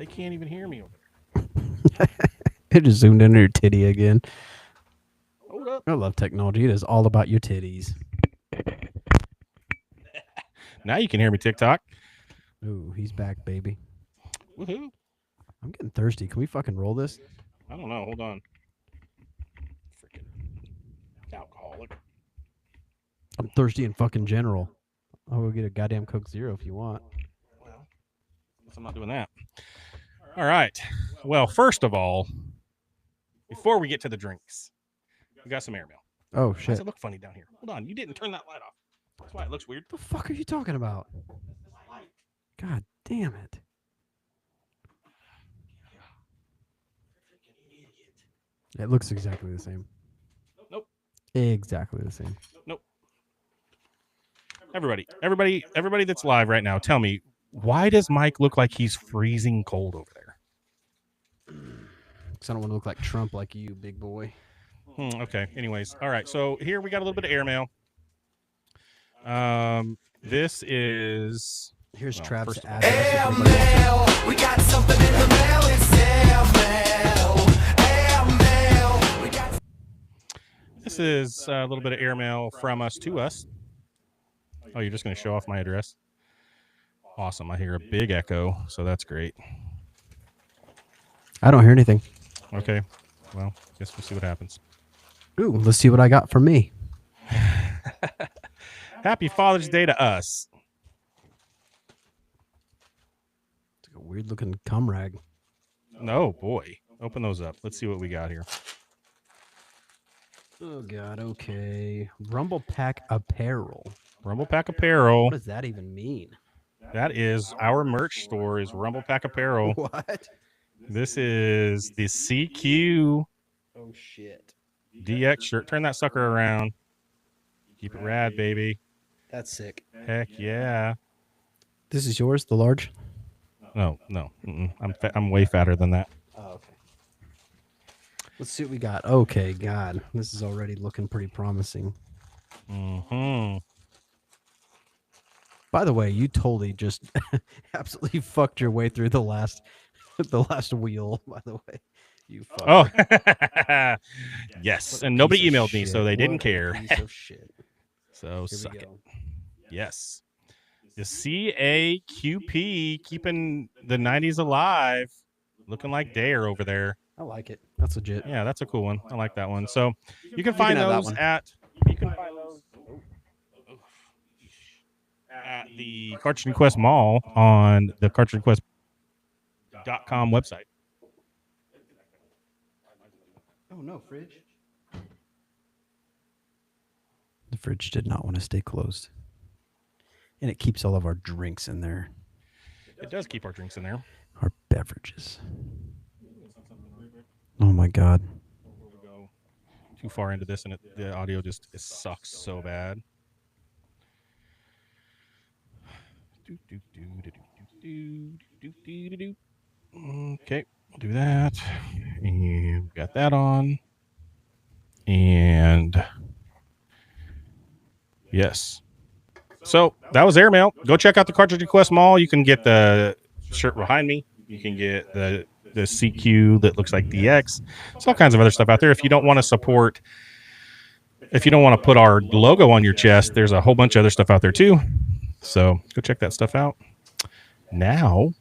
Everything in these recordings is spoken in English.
They can't even hear me over It just zoomed into your titty again. there. Hold up. I love technology. It is all about your titties. Now you can hear me, TikTok. Ooh, he's back, baby. Woohoo. I'm getting thirsty. Can we fucking roll this? I don't know. Hold on. Freaking alcoholic. I'm thirsty in fucking general. I'll go get a goddamn Coke Zero if you want. Well, guess I'm not doing that. All right. Well, first of all, before we get to the drinks, we got some airmail. Oh, Why does shit. it look funny down here? Hold on. You didn't turn that light off. That's why it looks weird. What the fuck are you talking about? God damn it. It looks exactly the same. Nope. Exactly the same. Nope. Everybody that's live right now, tell me, why does Mike look like he's freezing cold over there? Because I don't want to look like Trump like you, big boy. Okay. Anyways, all right. So here we got a little bit of airmail. This is Here's well, Travis' first of all- address. if anybody wants it. We got something in the mail, it's airmail. We got This is a little bit of airmail from us to us. Oh, you're just going to show off my address? Awesome. I hear a big echo, so that's great. I don't hear anything. Okay. Well, guess we'll see what happens. Ooh, let's see what I got for me. Happy Father's Day to us. It's like a weird looking cum rag. No, boy. Open those up. Let's see what we got here. Oh, God. Okay. Rumble Pack Apparel. Rumble Pack Apparel. What does that even mean? That is our merch store is Rumble Pack Apparel. What? This is the CQ Oh, shit. DX shirt. Turn that sucker around. Keep it rad, baby. That's sick. Heck yeah. This is yours, the large? No. I'm way fatter than that. Oh, okay. Let's see what we got. Okay, God. This is already looking pretty promising. Mm-hmm. By the way, you totally just absolutely fucked your way through the last wheel, by the way. You fucked. Oh, yes. What a And nobody piece of emailed me, so shit. they didn't What a care. piece of shit. So Here suck we it. go. Yes. The CAQP keeping the 90s alive. Looking like Dare over there. I like it. That's legit. Yeah, that's a cool one. I like that one. So you can find have that those one. at at the Cartridge and Quest Mall on the cartridgeandquest.com website. Oh, no, fridge. The fridge did not want to stay closed. And it keeps all of our drinks in there, It does keep our drinks in there. our beverages. Oh, my God. Before we go too far into this, and the audio just it sucks so bad. Okay, we'll do that. And we got that on. And yes. So that was airmail. Go check out the Cartridge and Quest Mall. You can get the shirt behind me. You can get the CQ that looks like DX. There's all kinds of other stuff out there. If you don't want to support, if you don't want to put our logo on your chest, there's a whole bunch of other stuff out there too. So go check that stuff out. Now,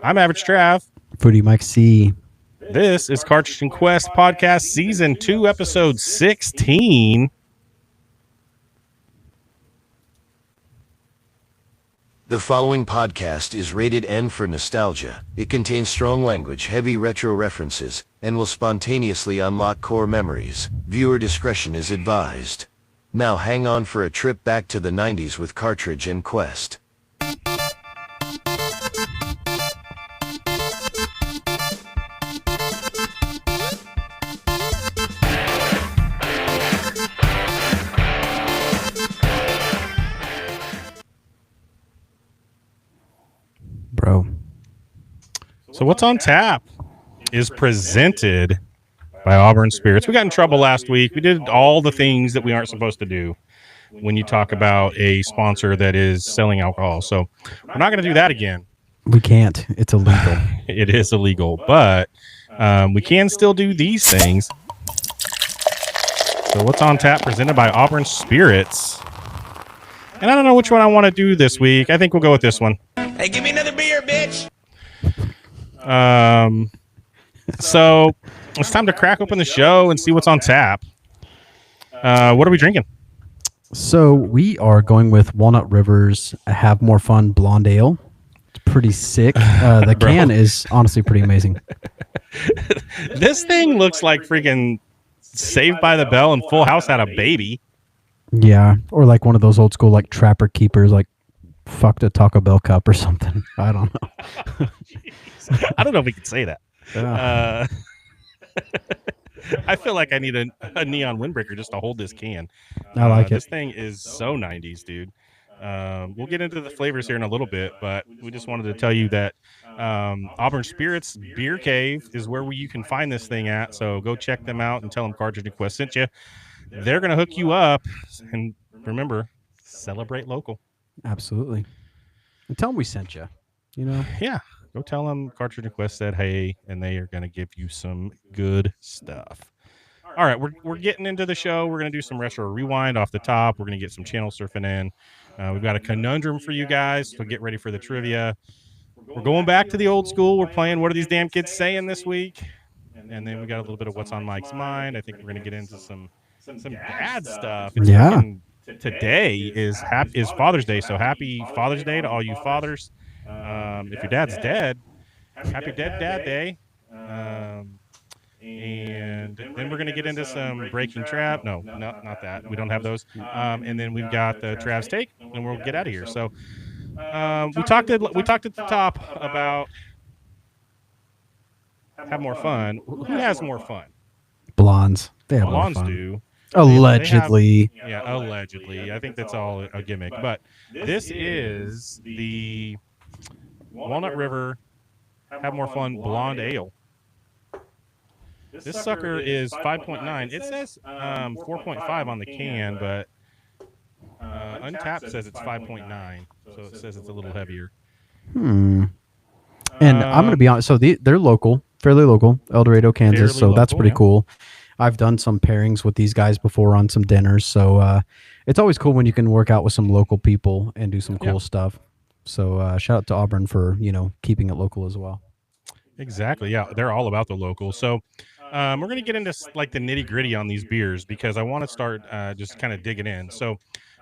I'm Average Trav. Footy Mike C. This is Cartridge and Quest Podcast Season 2, Episode 16. The following podcast is rated N for nostalgia. It contains strong language, heavy retro references, and will spontaneously unlock core memories. Viewer discretion is advised. Now hang on for a trip back to the 90s with Cartridge and Quest. Bro. So what's on tap is presented by Auburn Spirits. We got in trouble last week. We did all the things that we aren't supposed to do when you talk about a sponsor that is selling alcohol. So we're not going to do that again. We can't. It's illegal. It is illegal, but we can still do these things. So what's on tap presented by Auburn Spirits. And I don't know which one I want to do this week. I think we'll go with this one. Hey, give me another beer, bitch. So it's time to crack open the show and see what's on tap. What are we drinking? So we are going with Walnut River's Have More Fun Blonde Ale. It's pretty sick. The Bro. can is honestly pretty amazing. This thing looks like freaking Saved by the Bell and Full House had a baby. Yeah, or like one of those old school like Trapper Keepers, like fucked a Taco Bell cup or something. I don't know. I don't know if we can say that. Yeah. I feel like I need a neon windbreaker just to hold this can. I like This it. thing is so 90s, dude. We'll get into the flavors here in a little bit, but we just wanted to tell you that Auburn Spirits Beer Cave is where you can find this thing at. So go check them out and tell them Cartridge and Quest sent you. They're going to hook you up. And remember, celebrate local. Absolutely. And tell them we sent you. You know? Yeah. Go tell them Cartridge and Quest said hey, and they are going to give you some good stuff. All right, we're getting into the show. We're going to do some retro rewind off the top. We're going to get some channel surfing in. We've got a conundrum for you guys, so get ready for the trivia. We're going back to the old school. We're playing What Are These Damn Kids Saying this week? And then we got a little bit of What's on Mike's Mind. I think we're going to get into some dad stuff. It's Yeah. freaking- Today is Father's Day, so happy Father's Day to all you fathers. If your dad's dead, happy Dead Dad Day. And then we're going to get into some Breaking Trap. No, not that. We don't have those. And then we've got the Trav's Take, and we'll get out of here. So we talked at the top about have more fun. Who has more fun? Blondes. They have more Blondes fun. do. Allegedly. Yeah, allegedly. I think that's all a gimmick. But this is the Walnut River Have More Fun Blonde Ale. This sucker is 5.9. It says 4.5 on the can, but Untapped says it's 5.9. So it says it's a little heavier. And I'm going to be honest. So they're local, fairly local, El Dorado, Kansas. Fairly So that's local, pretty yeah. cool. I've done some pairings with these guys before on some dinners. So it's always cool when you can work out with some local people and do some cool Yeah. stuff. So shout out to Auburn for, keeping it local as well. Exactly. Yeah, they're all about the local. So we're going to get into like the nitty gritty on these beers because I want to start just kind of digging in. So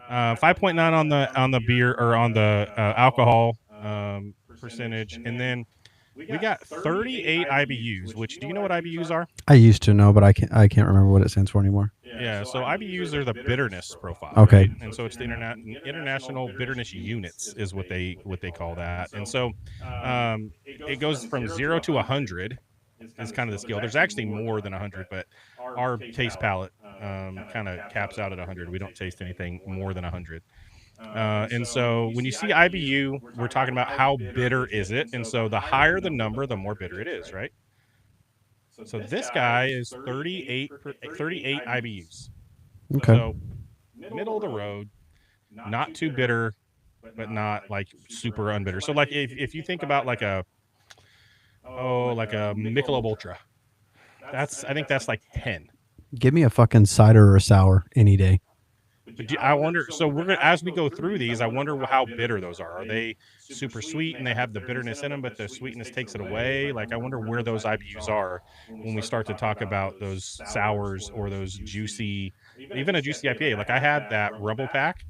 5.9 on the beer or on the alcohol percentage, and then we got 38 IBUs. Which do you know what IBUs are? I used to know, but I can't remember what it stands for anymore. Yeah. So IBUs are the bitterness profile. Okay. Right? And so it's the international bitterness units is what they call that. And so it goes from 0 to 100. Is kind of the scale. There's actually more than 100, but our taste palette kind of caps out at 100. We don't taste anything more than 100. And so when you see IBU, we're talking about how bitter is it. And so the higher the number, the more bitter it is, right? So this guy is 38 IBUs. Okay. So middle of the road, not too bitter, but not like super unbitter. So like if you think about like a Michelob Ultra. I think that's like 10. Give me a fucking cider or a sour any day. But I wonder. So we're gonna, as we go through these, I wonder how bitter those are. Are they super sweet and they have the bitterness in them, but the sweetness takes it away? Like I wonder where those IBUs are when we start to talk about those sours or those juicy, even a juicy IPA. Like I had that Rumble Pack.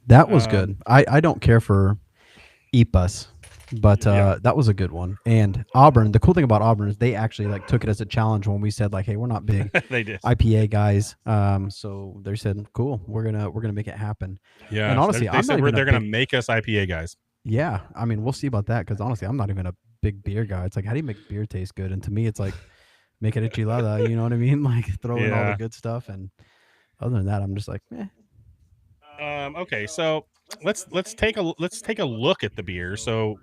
That was good. I don't care for IPAs, but Yeah. that was a good one. And Auburn, the cool thing about Auburn is they actually like took it as a challenge when we said like, hey, we're not big They did. IPA guys. So they said, cool, we're gonna make it happen. Yeah. And honestly, they I'm said not even they're a gonna big- make us IPA guys. Yeah, I mean, we'll see about that because honestly, I'm not even a big beer guy. It's like, how do you make beer taste good? And to me, it's like make it enchilada. You know what I mean? Like throw in all Yeah. the good stuff. And other than that, I'm just like, eh. Okay, so let's take a look at the beer. So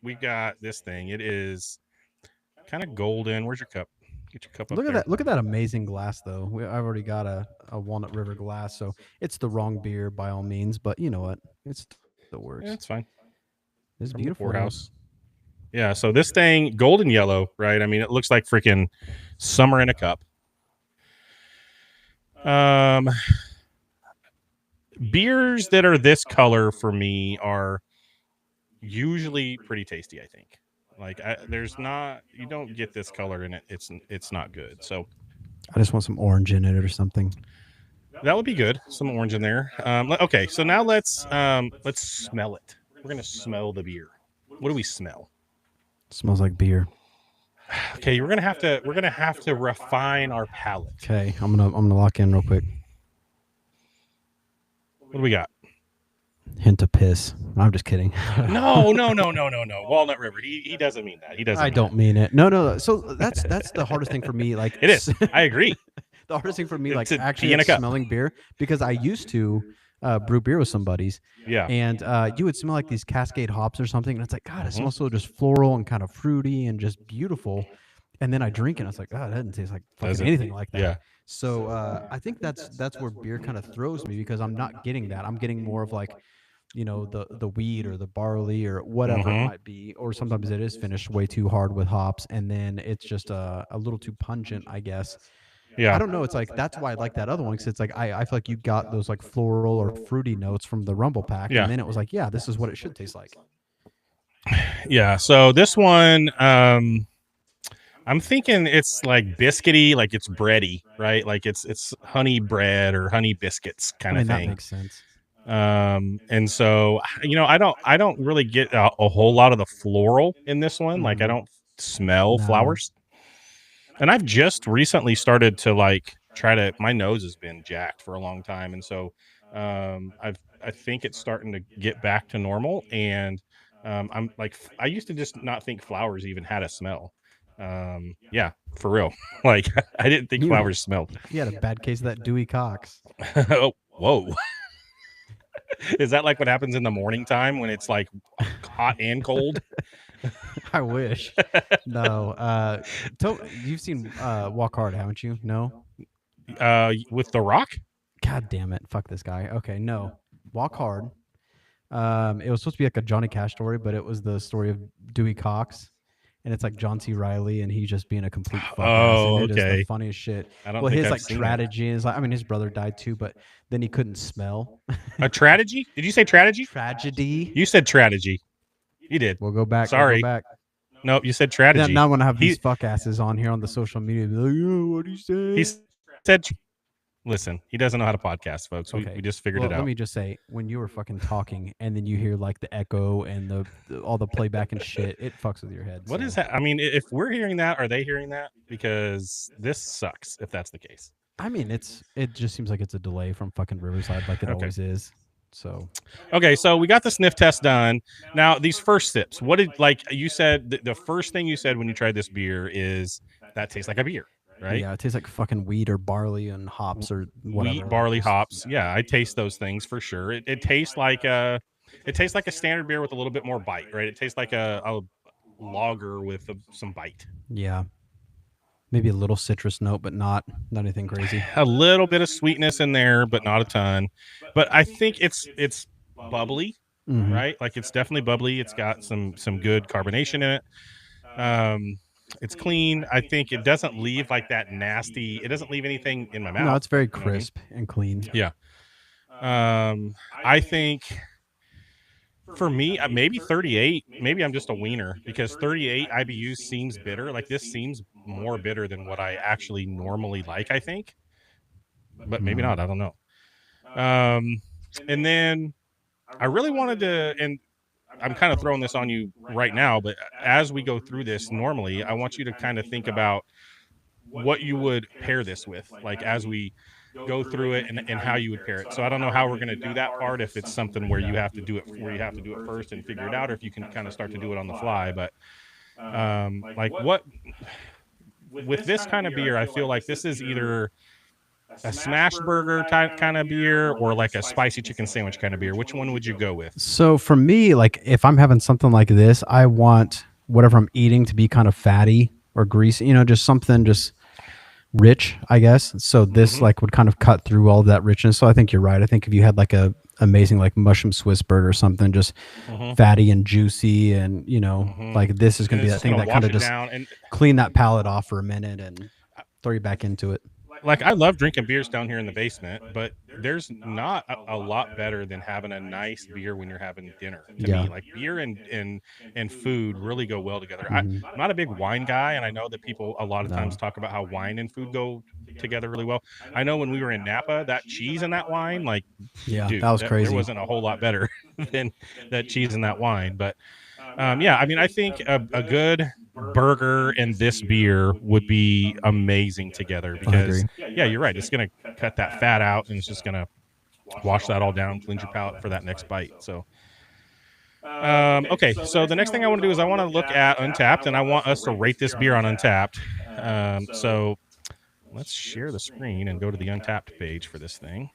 we got this thing. It is kind of golden. Where's your cup? Get your cup up Look at there. that! Look at that amazing glass, though. I've already got a Walnut River glass, so it's the wrong beer by all means. But you know what? It's the works. Yeah, it's fine. It's From the beautiful. Poorhouse. Yeah. So this thing, golden yellow, right? I mean, it looks like freaking summer in a cup. Beers that are this color for me are usually pretty tasty, I think. Like you don't get this color in it. It's not good. So I just want some orange in it or something. that would be good. Some orange in there. Okay, so now let's smell it. We're gonna smell the beer. What do we smell? Smells like beer. Okay, we're gonna have to refine our palate. Okay, I'm gonna lock in real quick. What do we got? Hint of piss. I'm just kidding. No. Walnut River. He doesn't mean that. He doesn't. I don't mean it. No. So that's the hardest thing for me. Like It is. I agree. The hardest thing for me, like It's a actually pee in a cup. smelling beer, because I used to brew beer with some buddies, Yeah. and you would smell like these Cascade hops or something, and it's like, God, it Mhm. smells so just floral and kind of fruity and just beautiful. And then I drink it, and it's like, God, that doesn't taste like fucking Doesn't- anything like that. Yeah. So I think that's where beer kind of throws me, because I'm not getting that. I'm getting more of like, the wheat or the barley or whatever it Mhm. might be, or sometimes it is finished way too hard with hops, and then it's just a little too pungent, I guess. Yeah. I don't know. It's like that's why I like that other one, because it's like I feel like you got those like floral or fruity notes from the Rumble Pack, Yeah. and then it was like, yeah, this is what it should taste like. Yeah. So this one, I'm thinking it's like biscuity, like it's bready, right? Like it's honey bread or honey biscuits kind I mean, of that thing. makes sense. And so I don't really get a whole lot of the floral in this one. Like I Mhm. don't smell No. flowers. And I've just recently started to like my nose has been jacked for a long time, and so I think it's starting to get back to normal. And I'm like, I used to just not think flowers even had a smell. Yeah, for real. Like I didn't think You- flowers smelled. You had a bad case of that Dewey Cox. Oh, whoa. Is that like what happens in the morning time when it's like hot and cold? I wish. No. You've seen Walk Hard, haven't you? No. With The Rock? God damn it! Fuck this guy. Okay, no. Walk Hard. It was supposed to be like a Johnny Cash story, but it was the story of Dewey Cox, and it's like John C. Riley, and he's just being a complete fuck ass, Oh, and it is okay. the funniest shit. I don't Well, think his I've like seen that. strategy is like, I mean, his brother died too, but then he couldn't smell. A tragedy? Did you say tragedy? Tragedy. You said tragedy. You did. We'll go back. Sorry. We'll go back. No, you said Now, tragedy. now I'm gonna have He- these fuck asses on here on the social media. Be like, oh, what do you say? He said, listen, he doesn't know how to podcast, folks. We just figured Well, it out. let me just say, when you were fucking talking, and then you hear like the echo and all the playback and shit, it fucks with your head. What so. is that? I mean, if we're hearing that, are they hearing that? Because this sucks if that's the case. I mean, it just seems like it's a delay from fucking Riverside, like it Okay. always is. So Okay, so we got the sniff test done. Now, these first sips, what did, like you said, the first thing you said when you tried this beer is that tastes like a beer, right? yeah, it tastes like fucking wheat or barley and hops or whatever. Wheat, barley, hops. Yeah, I taste those things for sure. It tastes like a standard beer with a little bit more bite, right? It tastes like a lager with some bite. Yeah, maybe a little citrus note, but not anything crazy. A little bit of sweetness in there, but not a ton. But I think it's bubbly, Mhm. right? Like it's definitely bubbly. It's got some good carbonation in it. It's clean. I think it doesn't leave like that nasty. It doesn't leave anything in my mouth. No, it's very You know what I mean? crisp and clean. I think for me, maybe 38. Maybe I'm just a wiener because 38 IBUs seems bitter. Like this seems more bitter than what I actually normally like, I think. But maybe not. I don't know. And then I really wanted to, and I'm kind of throwing this on you right now, but as we go through this normally, I want you to kind of think about what you would pair this with, like as we go through it and how you would pair it. So I don't know how we're going to do that part, if it's something where you have to do it first and figure it out, or if you can kind of start to do it on the fly. But like what with this kind of beer, I feel like this is either a smash burger type kind of beer or like a spicy chicken sandwich kind of beer. Which one would you go with? So for me, like if I'm having something like this, I want whatever I'm eating to be kind of fatty or greasy, just something just rich, I guess. So this like would kind of cut through all of that richness. So I think you're right. I think if you had like a amazing, like mushroom Swissberg or something, just Mhm. fatty and juicy, and Mhm. like this is And gonna be it's that just thing gonna that kind wash of it just down. And clean that palate off for a minute and throw you back into it. like I love drinking beers down here in the basement, but there's not a lot better than having a nice beer when you're having dinner. To Yeah. me, like beer and food really go well together. Mhm. I'm not a big wine guy, and I know that people a lot of No. times talk about how wine and food go together really well. I know when we were in Napa, that cheese and that wine, like, Yeah, dude, that was there crazy. wasn't a whole lot better than that cheese and that wine. But yeah, I mean, I think a good burger and this beer would be amazing together I agree. because, yeah, you're right. It's going to cut that fat out and it's just going to wash that all down, cleanse your palate for that next bite. So, okay. So the next thing I want to do is I want to look at Untapped and I want us to rate this beer on Untapped. So let's share the screen and go to the Untapped page for this thing.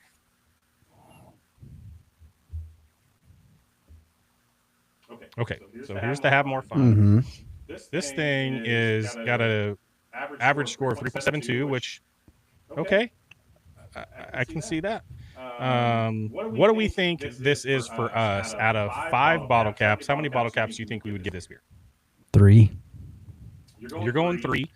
Okay, so here's to have more fun. Hmm. This thing is got a average score of 3.72, which okay, I can see that. What do we think this is for us out of 5 bottle caps? How many bottle caps do you think we would give this beer? 3. You're going 3.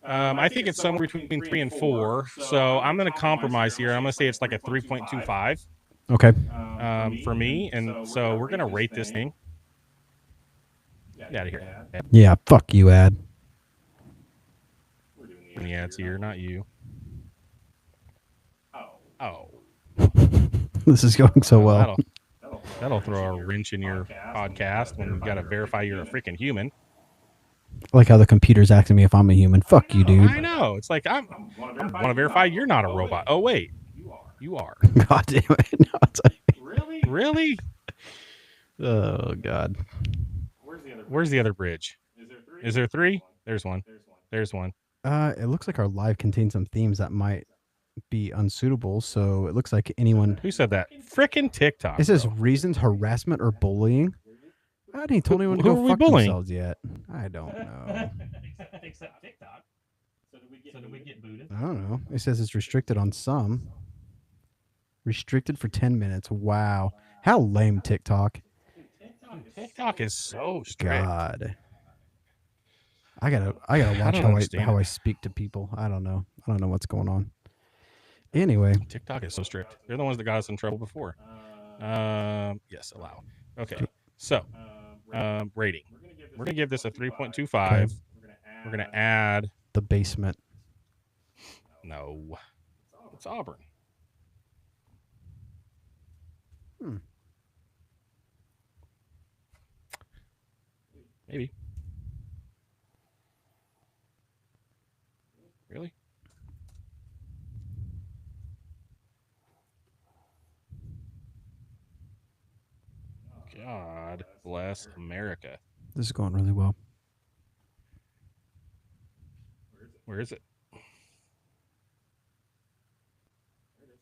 I think it's somewhere between 3 and 4. So I'm going to compromise here. I'm going to say it's like a 3.25 Okay. for me. And so we're going to rate this thing. Get out of here. Yeah, fuck you, Ad. Yeah, it's here, not you. Oh. This is going so well. That'll throw a wrench in your podcast when you've got to verify you're a freaking human. I like how the computer's asking me if I'm a human. Fuck you, dude. I know. It's like I want to verify you're not a robot. Oh wait, you are. God damn it. No, it's like, Really? oh God. Where's the other bridge? Is there 3? There's one. There's one. It looks like our live contains some themes that might be unsuitable. So it looks like anyone. Who said that? Frickin' TikTok. It says reasons, harassment, or bullying. I didn't told anyone to who go are we fuck bullying? themselves yet. I don't know. Except TikTok. So do we get booted? I don't know. It says it's restricted on some. Restricted for 10 minutes. Wow. How lame, TikTok. TikTok is so strict. God. I gotta watch don't how understand I it. speak to people. I don't know what's going on. Anyway, TikTok is so strict. They're the ones that got us in trouble before. Yes, allow. Okay. So, rating. We're gonna give this a 3.25. Okay. We're gonna add. the basement. No, it's Auburn. Maybe. Really? God bless America. This is going really well. Where is it?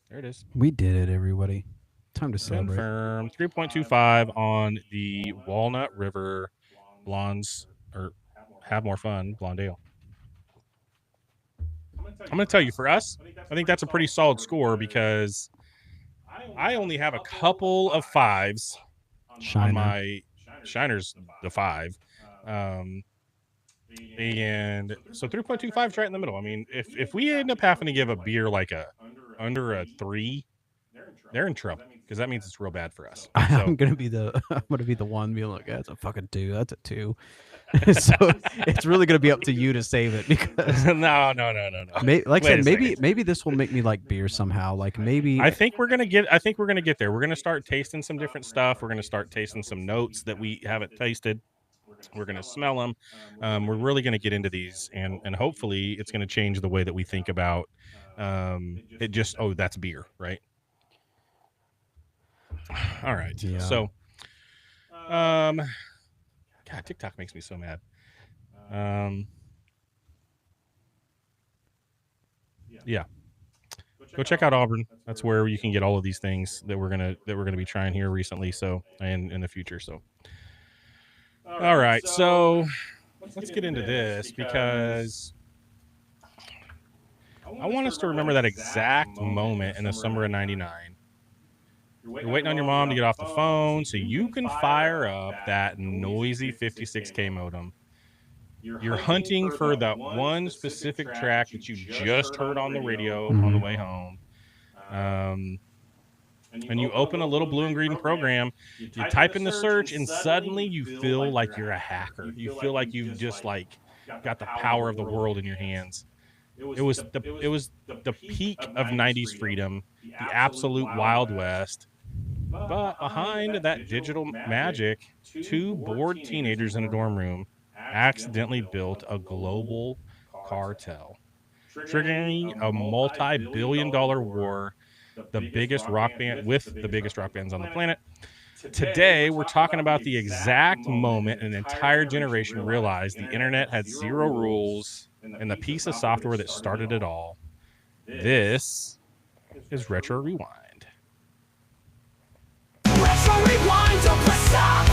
There it is. We did it, everybody. Time to celebrate. Confirmed. 3.25 on the Walnut River Blondes, or Have More Fun, Blondale. I'm going to tell you, for us, I think that's a pretty solid score because I only have a couple of 5s Shiner. on my Shiner's the 5. And so 3.25 is right in the middle. I mean, if we end up having to give a beer like under a 3, they're in trouble because that means it's real bad for us. I'm gonna be the one being like, that's a fucking 2. That's a 2. So it's really gonna be up to you to save it because no. like I Wait a said, maybe this will make me like beer somehow. Like maybe I think we're gonna get there. We're gonna start tasting some different stuff. We're gonna start tasting some notes that we haven't tasted. We're gonna smell them. We're really gonna get into these, and hopefully it's gonna change the way that we think about it. Just that's beer, right? All right. Yeah. So, God, TikTok makes me so mad. Yeah. Go check out Auburn. That's where you can get all of these things that we're gonna be trying here recently. So, and in the future. So, all right. So, let's get into this because I want us to remember that exact moment in the summer of '99 You're waiting on your mom to get off the phone so you can fire up that noisy 56K modem. You're hunting for that one specific track that you just heard on the radio on the way home. And you open a little blue and green program, you type in the search, and suddenly you feel like you're a hacker. You feel like you've just like got the power of the world in your hands. It was the peak of 90s freedom, the absolute Wild West. But behind that digital magic, two bored teenagers in a dorm room accidentally built a global cartel, triggering a multi-billion-dollar war, the biggest rock band with the biggest rock bands on the planet. Today, we're talking about the exact moment an entire generation realized the internet had zero rules and the piece of software that started it all. This is Retro Rewind. Retro Rewind, don't press stop.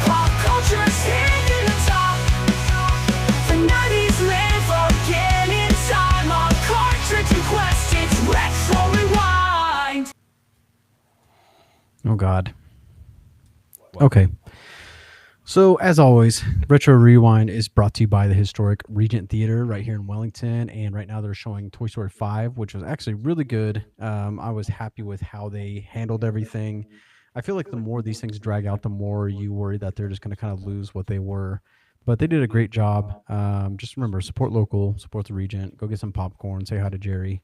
Pop culture is hitting the top. The 90s live again in time. On Cartridge Quest, it's Retro Rewind. Oh God. Okay. So as always, Retro Rewind is brought to you by the historic Regent Theater right here in Wellington, and right now they're showing Toy Story 5, which was actually really good. I was happy with how they handled everything. I feel like the more these things drag out, the more you worry that they're just going to kind of lose what they were. But they did a great job. Just remember, support local, support the Regent, go get some popcorn, say hi to Jerry,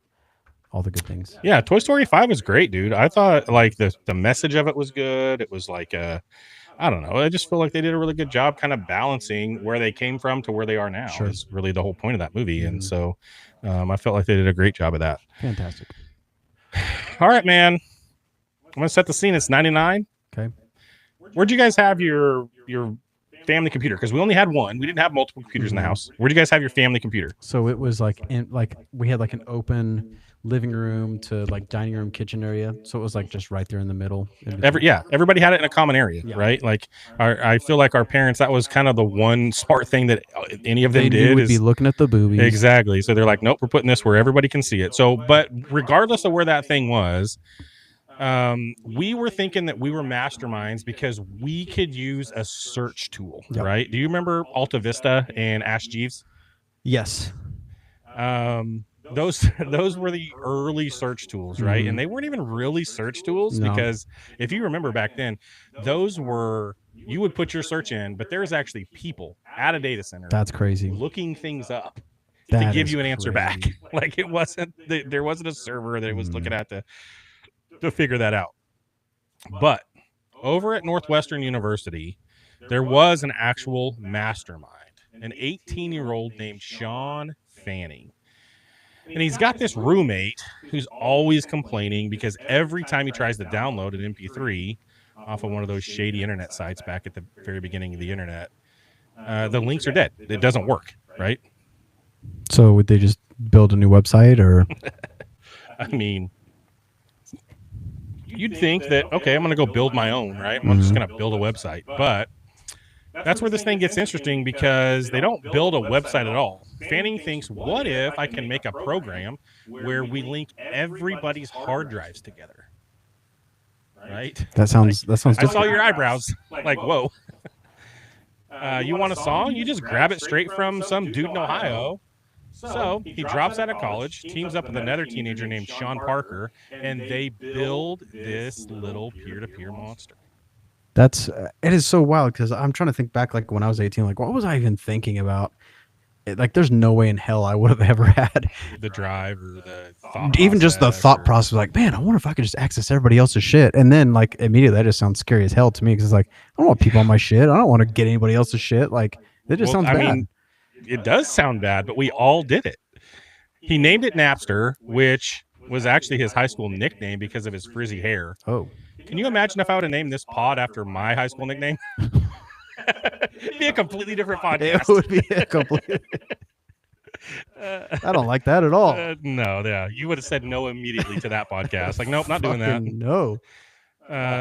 all the good things. Yeah, Toy Story 5 was great, dude. I thought like the message of it was good. It was like I don't know. I just feel like they did a really good job kind of balancing where they came from to where they are now. Sure. Is really the whole point of that movie. And so I felt like they did a great job of that. Fantastic. All right, man. I'm going to set the scene. It's 99. Okay. Where'd you guys have your family computer? Because we only had one. We didn't have multiple computers in the house. Where'd you guys have your family computer? So it was like we had like an open living room to like dining room kitchen area. So it was like just right there in the middle. Everybody had it in a common area, Yeah. right? Like I feel like our parents, that was kind of the one smart thing that any of them They did would is be looking at the boobies. exactly. So they're like, nope, we're putting this where everybody can see it. So, but regardless of where that thing was, we were thinking that we were masterminds because we could use a search tool, Yep. right? Do you remember Alta Vista and Ask Jeeves? Yes. Those were the early search tools, right? And they weren't even really search tools No. because if you remember back then, those were, you would put your search in, but there's actually people at a data center That's crazy. looking things up to That give is you an answer back. crazy. Like it wasn't, there wasn't a server that it was looking at to figure that out. But over at Northwestern University, there was an actual mastermind, an 18-year-old named Sean Fanning. And he's got this roommate who's always complaining because every time he tries to download an MP3 off of one of those shady internet sites back at the very beginning of the internet, the links are dead. It doesn't work, right? So would they just build a new website or? I mean, you'd think that, okay, I'm going to go build my own, right? I'm just going to build a website. But that's where this thing gets interesting because they don't build a website at all. Fanning thinks, what if I can make a program where we link everybody's hard drives together? Right? That sounds I saw different. your eyebrows. Like, whoa. You want a song? You just grab it straight from some dude in Ohio. So he drops out of college, teams up with another teenager named Sean Parker, and they build this little peer-to-peer monster. That's it is so wild because I'm trying to think back like when I was 18, like what was I even thinking about? Like there's no way in hell I would have ever had The drive or the thought even just the process thought or- process. Like, man, I wonder if I could just access everybody else's shit. And then like immediately that just sounds scary as hell to me because it's like I don't want people on my shit. I don't want to get anybody else's shit. Like that just Well, sounds bad. I mean, it does sound bad, but we all did it. He named it Napster, which was actually his high school nickname because of his frizzy hair. Oh, Can you imagine if I would have named this pod after my high school nickname? It'd be a completely different podcast. it would be a complete. I don't like that at all. No, yeah, you would have said no immediately to that podcast. Like, nope, not doing that. Fucking no.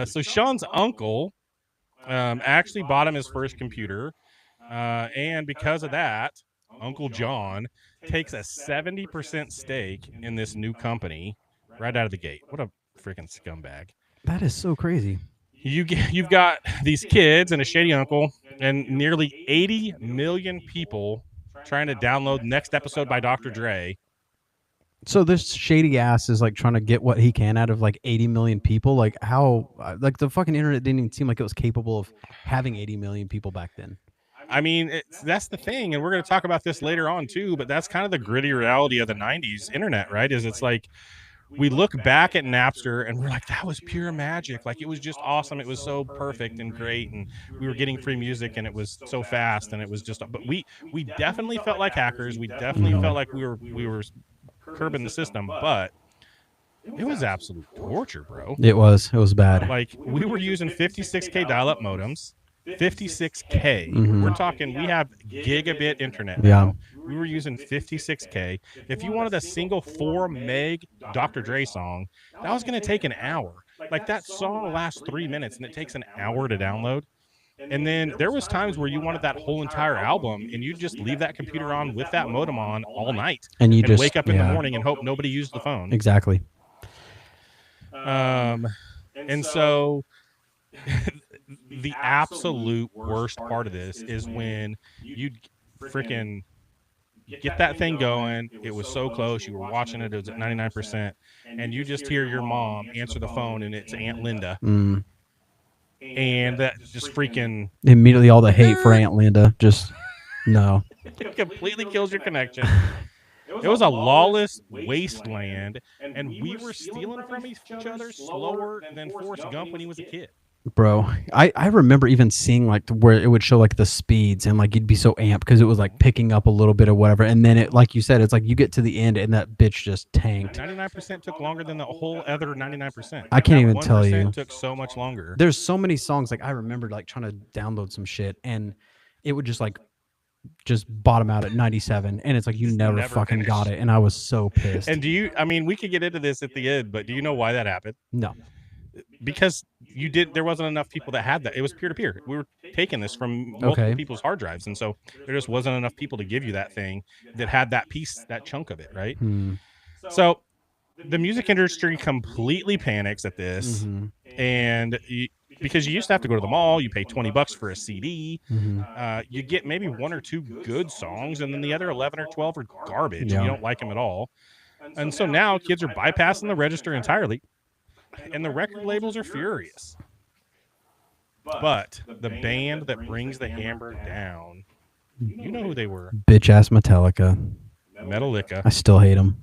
So Sean's uncle actually bought him his first computer, and because of that, Uncle John takes a 70% stake in this new company right out of the gate. What a freaking scumbag! That is so crazy. You've got these kids and a shady uncle and nearly 80 million people trying to download next episode by Dr. Dre. So this shady ass is like trying to get what he can out of like 80 million people. Like how, like the fucking internet didn't even seem like it was capable of having 80 million people back then. I mean, that's the thing, and we're going to talk about this later on too, but that's kind of the gritty reality of the 90s internet, right? Is it's like we look back at Napster and we're like, that was pure magic. Like, it was just awesome. It was so perfect and great, and we were getting free music, and it was so fast, and it was just. But we definitely felt like hackers. We definitely felt like we were curbing the system, but it was absolute torture, bro. It was bad. Like, we were using 56K dial-up modems. 56K. Mhm. We're talking, we have gigabit internet Yeah. now. We were using 56K. If you wanted a single 4 meg Dr. Dre song, that was going to take an hour. Like, that song lasts 3 minutes and it takes an hour to download. And then there was times where you wanted that whole entire album and you'd just leave that computer on with that modem on all night And you and just wake up in the morning and hope nobody used the phone. Exactly. And so the absolute worst part of this is when you'd freaking get that thing going. It was so close. You were watching it. It was at 99%. And you just hear your mom answer the phone, and it's Aunt Linda. Mm. And that just freaking Immediately all the hate for Aunt Linda. Just, no. it completely kills your connection. It was a lawless wasteland, and we were stealing from each other slower than Forrest Gump when he was a kid. Bro, I remember even seeing like where it would show like the speeds and like you'd be so amped because it was like picking up a little bit or whatever. And then it, like you said, it's like you get to the end and that bitch just tanked. 99% took longer than the whole other 99%. I can't even That tell 1% you. took so much longer. There's so many songs like I remember like trying to download some shit and it would just bottom out at 97 and it's like you Just never never fucking got finished. it and I was so pissed. And I mean, we could get into this at the end, but do you know why that happened? No. Because there wasn't enough people that had that. It was peer to peer. We were taking this from multiple Okay. people's hard drives. And so there just wasn't enough people to give you that thing that had that piece, that chunk of it, right? Hmm. So the music industry completely panics at this. Mhm. And because you used to have to go to the mall, you pay $20 for a CD. Mhm. You get maybe 1 or 2 good songs, and then the other 11 or 12 are garbage. Yeah. And you don't like them at all. And so now kids are bypassing the register entirely, and the record labels are furious. But the band that brings the hammer down, you know who they were. Bitch ass Metallica. Metallica. I still hate them.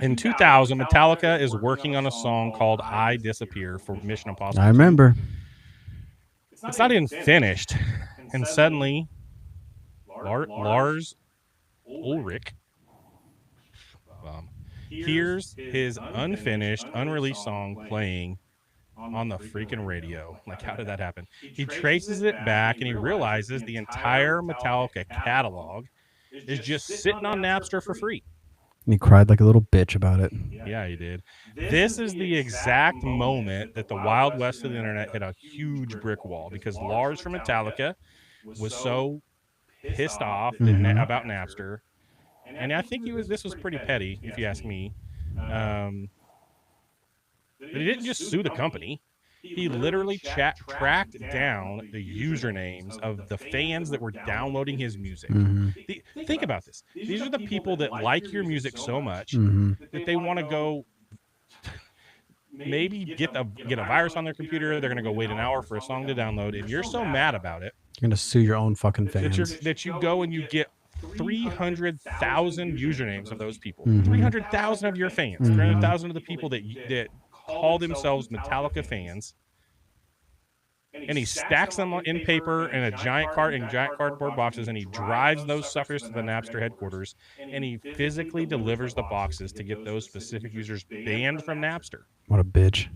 In 2000, Metallica is working on a song called I Disappear for Mission Impossible. I remember. It's not even finished. And suddenly, Lars Ulrich hears his unfinished, unreleased song playing on the freaking radio. Like, how did that happen? He traces it back and he realizes the entire Metallica catalog is just sitting on Napster for free. And he cried like a little bitch about it. Yeah, he did. This is the exact moment that the Wild West of the internet hit a huge brick wall because Lars from Metallica was so pissed off about Napster. And I think this was pretty petty, if you ask me. But he didn't just sue the company. He literally tracked down the usernames of the fans that were downloading his music. Think about this. These are the people that like your music so much that they want to go maybe get a virus on their computer. They're going to go wait an hour for a song to download. And you're so mad about it You're gonna sue your own fucking fans. that you go and you get 300,000 usernames of those people. Mhm. 300,000 of your fans. 300,000 of the people that call themselves Metallica fans. And he stacks them in paper in a giant cardboard boxes, and he drives those suckers to the Napster headquarters, and he physically delivers the boxes to get those specific users banned from Napster. What a bitch.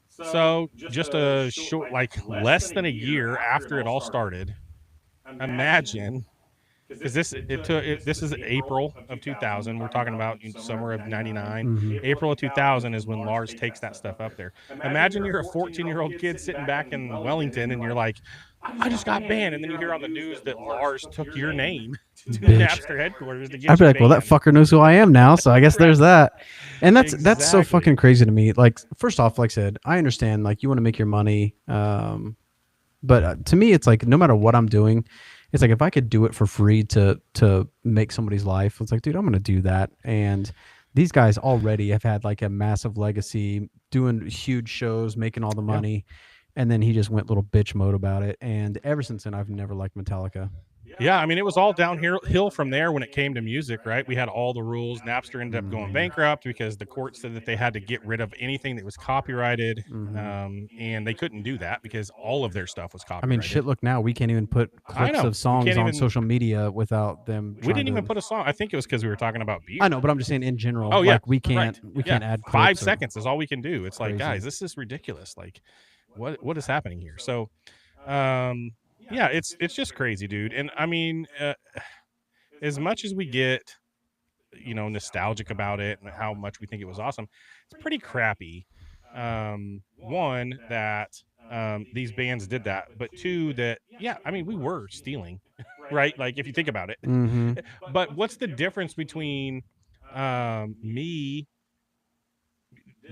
So just a short, like less than a year after it all started, imagine, because this is April of 2000. We're talking about summer of 99. April of 2000 is when Lars takes that stuff up there. Imagine you're a 14-year-old kid sitting back in Wellington and you're like, I just got banned, and then you hear on the news that Lars took your name to Bitch. Napster headquarters to get I'd be you like, well, that banned. fucker knows who I am now, so I guess there's that. And that's so Exactly. fucking crazy to me. Like, first off, like I said, I understand like you want to make your money, but to me, it's like no matter what I'm doing, it's like if I could do it for free to make somebody's life, it's like, dude, I'm gonna do that. And these guys already have had like a massive legacy, doing huge shows, making all the money, and then he just went little bitch mode about it. And ever since then, I've never liked Metallica. Yeah, I mean, it was all downhill from there when it came to music, right? We had all the rules. Napster ended up going bankrupt because the court said that they had to get rid of anything that was copyrighted, and they couldn't do that because all of their stuff was I copyrighted. mean, shit. Look now, we can't even put clips know. of songs can't on even- social media without them. We didn't even put a song. I think it was because we were talking about beer. I know, but I'm just saying in general. Oh, yeah, like we can't right. we can't add 5 clips or- seconds is all we can do. It's like, Crazy. guys, this is ridiculous. Like, what is happening here? So, yeah, it's just crazy, dude. And I mean, as much as we get, nostalgic about it and how much we think it was awesome, it's pretty crappy. One, that these bands did that, but two, that I mean, we were stealing, right? Like if you think about it. Mhm. But what's the difference between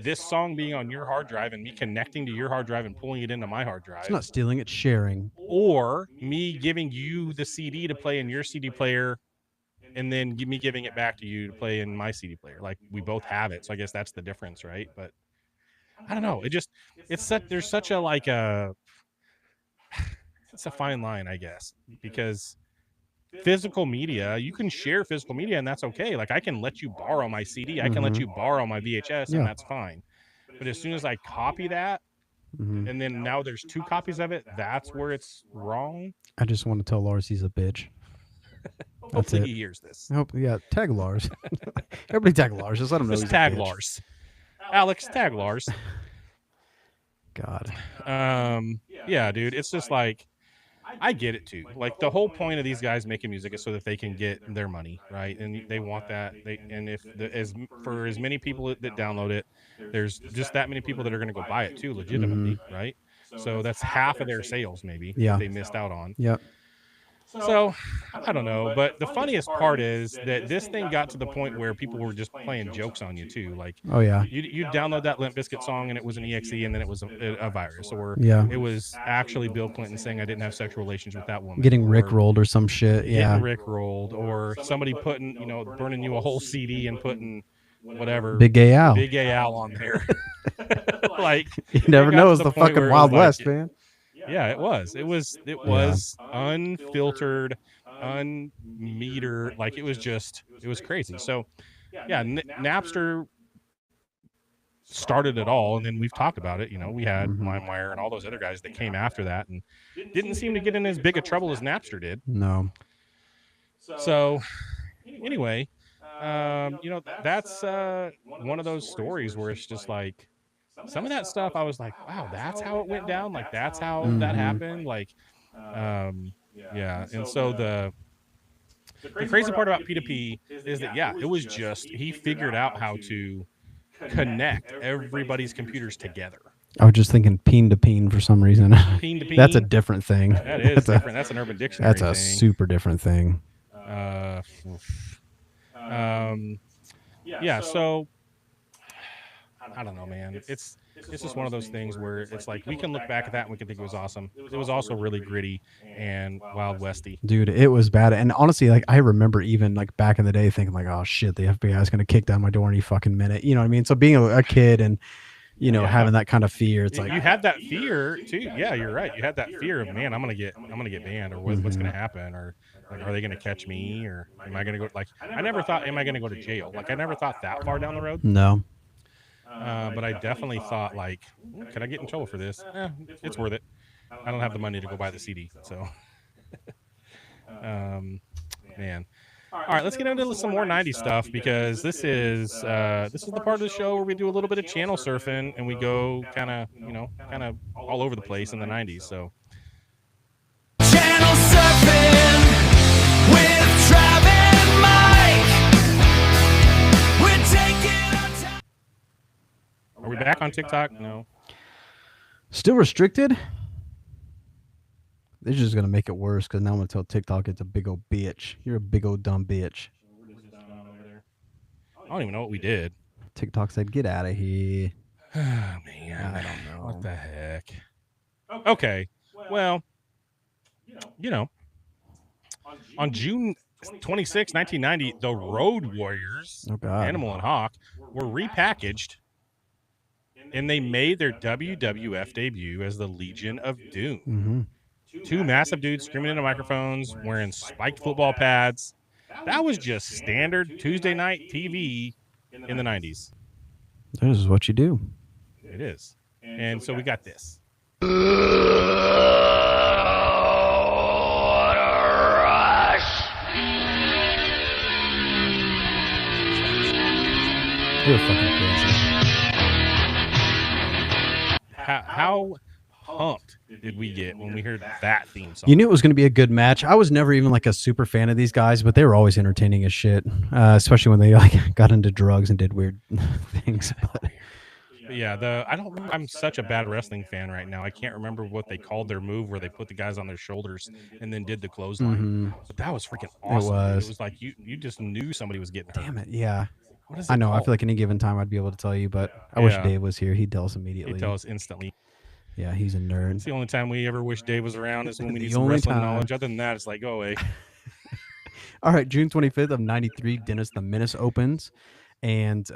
this song being on your hard drive and me connecting to your hard drive and pulling it into my hard drive, It's not stealing; it's sharing. or me giving you the CD to play in your CD player and then me giving it back to you to play in my CD player? Like we both have it, so I guess that's the difference, right? But I don't know. There's such a it's a fine line, I guess, because physical media, you can share physical media and that's okay. Like I can let you borrow my CD, I can let you borrow my VHS, Yeah. and that's fine. But as soon as I copy that, Mhm. and then now there's 2 copies of it, that's where it's wrong. I just want to tell Lars he's a bitch. Hopefully it. he hears this. I hope, yeah, tag Lars. Everybody tag Lars. Just let him know. Just he's a tag bitch. Lars. Alex, tag Lars. God. Yeah, dude, it's just like, I get it too. Like the whole point of these guys making music is so that they can get their money, right? And they want that. And if for as many people that download it, there's just that many people that are going to go buy it too, legitimately, right? So that's half of their sales maybe Yeah. that they missed out on. Yep. So I don't know, but the funniest part is that this thing got to the point where people were just playing jokes on you too. Like Oh yeah. you download that Limp Bizkit song and it was an EXE and then it was a virus, or Yeah. it was actually Bill Clinton saying I didn't have sexual relations with that woman. Getting or rickrolled or some shit. Yeah. Getting rickrolled, or somebody putting, burning you a whole CD and putting whatever Big Gay Al. Big Gay Al on there. Like You never it got know. to It's the the point fucking where it Wild was like- West, man. Yeah, it was. It was unfiltered, unmetered. Like it was crazy. So yeah, Napster started it all, and then we've talked about it. We had LimeWire and all those other guys that came after that and didn't seem to get in as big a trouble as Napster did. No. So anyway, that's one of those stories where it's just like, some of that stuff I was like, wow, that's how it went down. Like that's how that happened. Like, yeah. And so the crazy part about P2P is that, it was just, he figured out how to connect everybody's computers together. I was just thinking peen to peen for some reason. Peen to peen. That's a different thing. That is That's a- different. That's an Urban Dictionary That's a thing. super different thing. Yeah. So I don't know, man. It's just one of those things where it's like we can look back at that and we can think it was awesome. It was also really gritty and Wild Westy. Dude, it was bad. And honestly, like I remember even like back in the day thinking like, oh shit, the FBI is gonna kick down my door any fucking minute. You know what I mean? So being a kid and having that kind of fear, it's like You had that fear too. Yeah, you're right. You had that fear of, man, I'm gonna get banned, or what's gonna happen, or like, are they gonna catch me, or am I gonna go? Like, I never thought, am I gonna go to jail? Like, I never thought that far down the road. no. But I definitely thought, like, could I get in trouble for this? It's worth it. I don't have the money to go buy the CD, so. Man. All right, let's get into some more 90s stuff, because this is the part of the show where we do a little bit of channel surfing and we go kind of all over the place in the 90s. So Channel surfing with Trav and Mike. We're taking our time. are we back on TikTok? No. Still restricted? They're just gonna make it worse because now I'm gonna tell TikTok it's a big old bitch. You're a big old dumb bitch. I don't even know what we did. TikTok said, "Get out of here." Oh, man. I don't know. What the heck? Okay. Well, on June 26, 1990, the Road Warriors, Oh God. Animal and Hawk, were repackaged, and they made their WWF debut as the Legion of Doom. Mm-hmm. Two massive dudes screaming into microphones, wearing spiked football pads. That was just standard Tuesday night TV in the 90s. This is what you do. It is. And so we got this. You're fucking crazy. How pumped did we get when we heard that theme song? You knew it was going to be a good match. I was never even like a super fan of these guys, but they were always entertaining as shit, especially when they like got into drugs and did weird things. But Yeah, I don't remember. I'm such a bad wrestling fan right now. I can't remember what they called their move where they put the guys on their shoulders and then did the clothesline. But that was freaking awesome. was. It was like you just knew somebody was getting hurt. damn it, yeah. What is I it know. I called? feel like any given time I'd be able to tell you, but I wish Yeah. Dave was here. He'd tell us immediately. They tell us instantly. Yeah, he's a nerd. It's the only time we ever wish Dave was around is when we The need some only wrestling time. knowledge. Other than that, it's like, go away. All right, June 25th of 93, Dennis the Menace opens. And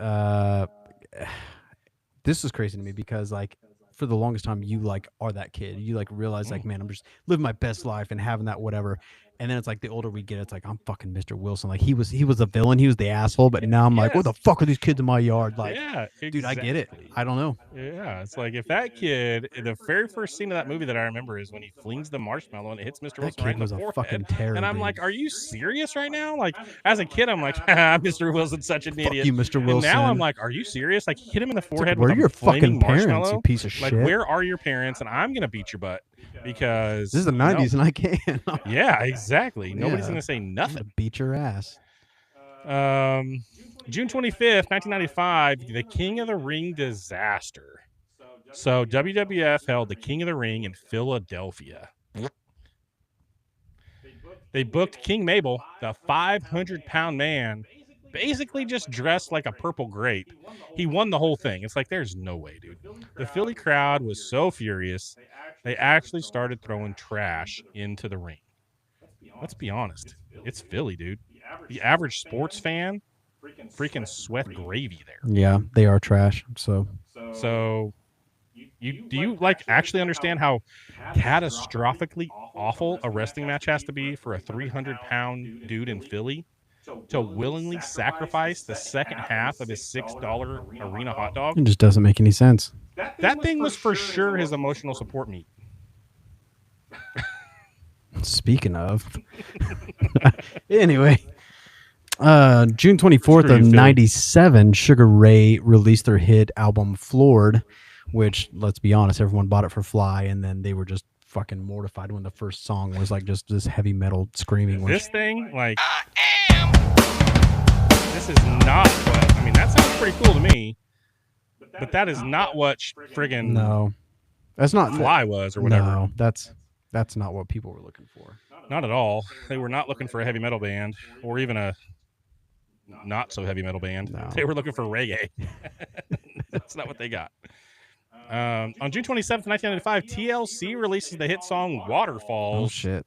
this is crazy to me because, like, for the longest time, you, like, are that kid. You, like, realize, like, man, I'm just living my best life and having that whatever. And then it's like the older we get, it's like, I'm fucking Mr. Wilson. Like, he was the villain. He was the asshole. But now I'm like, what the fuck are these kids in my yard? Like, Yeah, dude, I get it. exactly. I don't know. Yeah, it's like if that kid, the very first scene of that movie that I remember is when he flings the marshmallow and it hits Mr. That Wilson right kid in was the a forehead. fucking terror. And I'm dude. like, are you serious right now? Like, as a kid, I'm like, Mr. Wilson's such an fuck idiot. you, Mr. And Wilson. now I'm like, are you serious? Like, hit him in the It's like, forehead where with are a your flaming fucking parents, marshmallow? you piece of Like, shit? where are your parents? And I'm gonna beat your butt because This is the 90s, and I can't. I'm Yeah, exactly. Nobody's Yeah. gonna say gonna nothing. beat your ass. June 25th, 1995, the King of the Ring disaster. So WWF held the King of the Ring in Philadelphia. They booked King Mabel, the 500-pound man, basically just dressed like a purple grape. He won the whole thing. It's like, there's no way, dude. The Philly crowd was so furious, they actually started throwing trash into the ring. Let's be honest. It's Philly, dude. The average sports fan freaking sweat gravy there. Yeah, they are trash. So So do you like actually understand how catastrophically awful a wrestling match has to be for a 300-pound dude in Philly to willingly sacrifice the second half of his $6 arena hot dog? it just doesn't make any sense. That thing was for sure his emotional support meet. Speaking of, anyway, June 24th Screw you, of Philly. 97, Sugar Ray released their hit album Floored, which, let's be honest, everyone bought it for Fly, and then they were just fucking mortified when the first song was like just this heavy metal screaming. Which, This thing, like, this is not what, I mean, that sounds pretty cool to me, but that is not what friggin' no, that's not Fly was or whatever. No, that's not what people were looking for. Not at all. They were not looking for a heavy metal band or even a not so heavy metal band. No. They were looking for reggae. That's not what they got. On June 27th, 1995, TLC releases the hit song Oh Waterfalls. shit!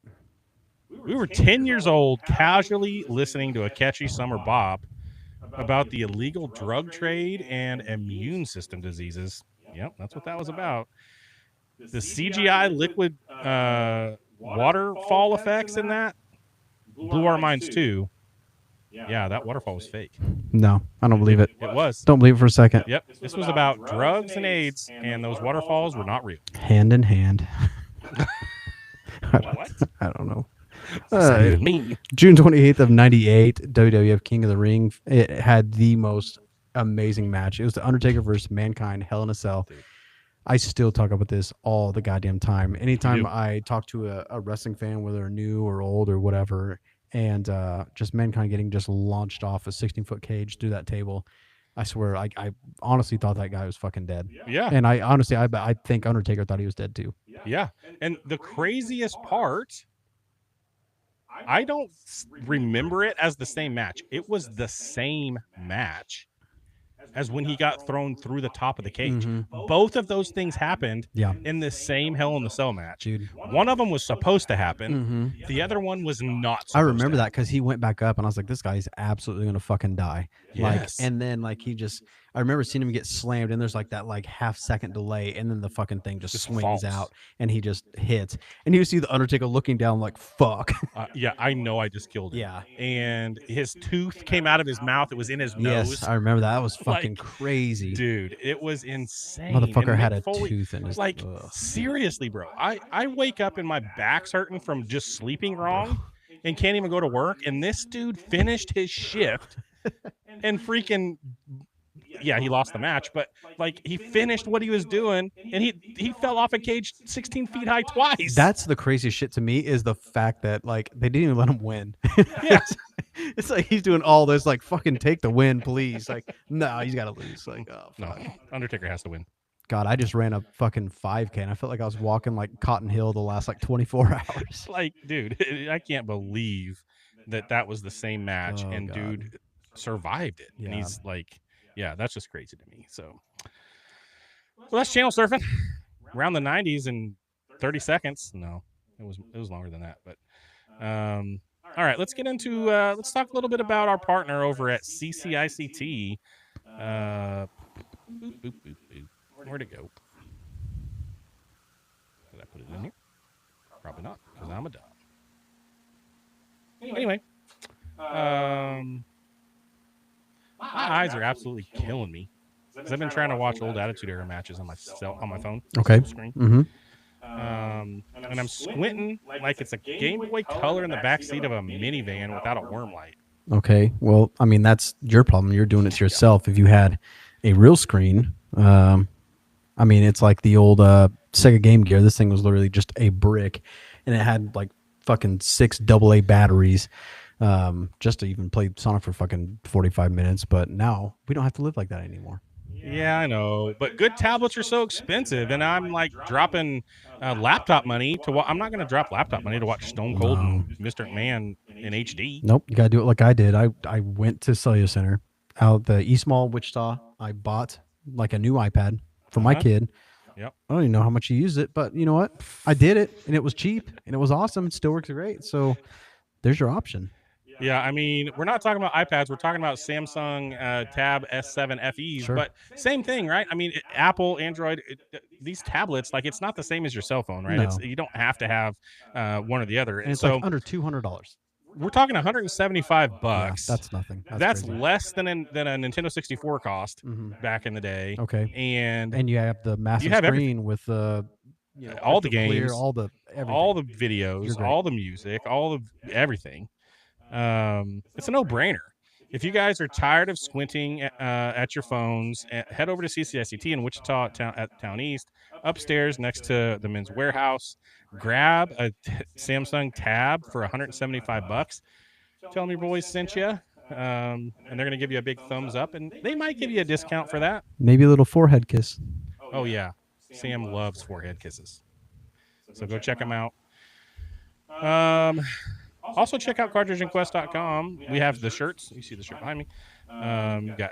We were 10 years old, casually listening to a catchy summer bop about the illegal drug trade and immune system diseases. Yep, that's what that was about. The CGI liquid waterfall effects in that blew our minds too. Yeah, that waterfall was fake. No, I don't believe it. It was. Don't believe it for a second. Yep. This was about drugs and AIDS, and those waterfalls were not real. Hand in hand. What? I don't know. Me. June 28th of 98, WWF King of the Ring. It had the most amazing match. It was The Undertaker versus Mankind, Hell in a Cell. I still talk about this all the goddamn time. Anytime do. I talk to a wrestling fan, whether they're new or old or whatever, and just Mankind getting just launched off a 16-foot cage through that table, I swear, I honestly thought that guy was fucking dead. Yeah. And I think Undertaker thought he was dead too. Yeah. And the craziest part, I don't remember it as the same match. It was the same match as when he got thrown through the top of the cage. Both of those things happened Yeah. in the same Hell in the Cell match. Dude. One of them was supposed to happen. Mm-hmm. The other one was not. I remember that because he went back up and I was like, this guy's absolutely gonna fucking die. Yes. Like, and then like I remember seeing him get slammed and there's like that like half-second delay and then the fucking thing just swings falls. out and he just hits. And you see the Undertaker looking down like, fuck. Yeah, I know I just killed him. Yeah. And his tooth came out of his mouth. It was in his nose. Yes, I remember that. That was fucking Like, crazy. Dude, it was insane. Motherfucker And had Mick a Foley- tooth in his Like, ugh. seriously, bro. I wake up and my back's hurting from just sleeping wrong and can't even go to work. And this dude finished his shift and freaking, yeah, he lost the match, but like he finished what he was doing and he fell off a cage 16 feet high twice. That's the craziest shit to me is the fact that like they didn't even let him win. Yes. It's like he's doing all this like fucking take the win, please. Like, no, he's gotta lose. Like, oh No, fuck. Undertaker has to win. God, I just ran a fucking 5K and I felt like I was walking like Cotton Hill the last like 24 hours. Like, dude, I can't believe that was the same match Oh, and God. dude survived it. And Yeah. he's like, yeah, that's just crazy to me. So that's channel surfing around the 90s in 30 seconds. No, it was longer than that. But all right, let's get into let's talk a little bit about our partner over at CCICT. Boop, boop, boop, boop. Where'd it go? Did I put it in here? Probably not, because I'm a dog. Anyway, my eyes are absolutely killing me because I've been trying to watch old Attitude Era matches on my phone. Okay. Full screen. Mm-hmm. And I'm squinting like it's a Game Boy Color in the back seat of a minivan without a worm light. Okay. Well, I mean, that's your problem. You're doing it to yourself. If you had a real screen, I mean, it's like the old Sega Game Gear. This thing was literally just a brick, and it had like fucking 6 AA batteries just to even play Sonic for fucking 45 minutes. But now we don't have to live like that anymore. Yeah, I know, but good tablets are so expensive, and I'm like dropping laptop money to watch. I'm not going to drop laptop money to watch Stone Cold and Mr. McMahon in HD. Nope, you gotta do it like I did. I went to Cellular Center out the East Mall, Wichita. I bought like a new iPad for my kid. Yep. I don't even know how much he used it, but you know what? I did it, and it was cheap, and it was awesome. It still works great. So there's your option. Yeah, I mean, we're not talking about iPads. We're talking about Samsung Tab S7 FEs, Sure. but same thing, right? I mean, Apple, Android, these tablets, like it's not the same as your cell phone, right? No. It's you don't have to have one or the other. And it's so like under $200. we're talking $175 bucks. Yeah, that's nothing. That's crazy. less than a Nintendo 64 cost Mhm. back in the day. Okay. And You have the massive have screen with you know, all the crystal clear, games, all the everything. all the You're videos, great. all the music, all of everything. It's a no-brainer. If you guys are tired of squinting at your phones, head over to CCICT in Wichita at Town East, upstairs next to the Men's Warehouse. Grab a Samsung Tab for $175. Tell them your boys sent you, and they're going to give you a big thumbs up, and they might give you a discount for that. Maybe a little forehead kiss. Oh, yeah. Sam loves forehead kisses. So go check them out. Also, check out CartridgeandQuest.com. We have the shirts. You see the shirt behind me. You got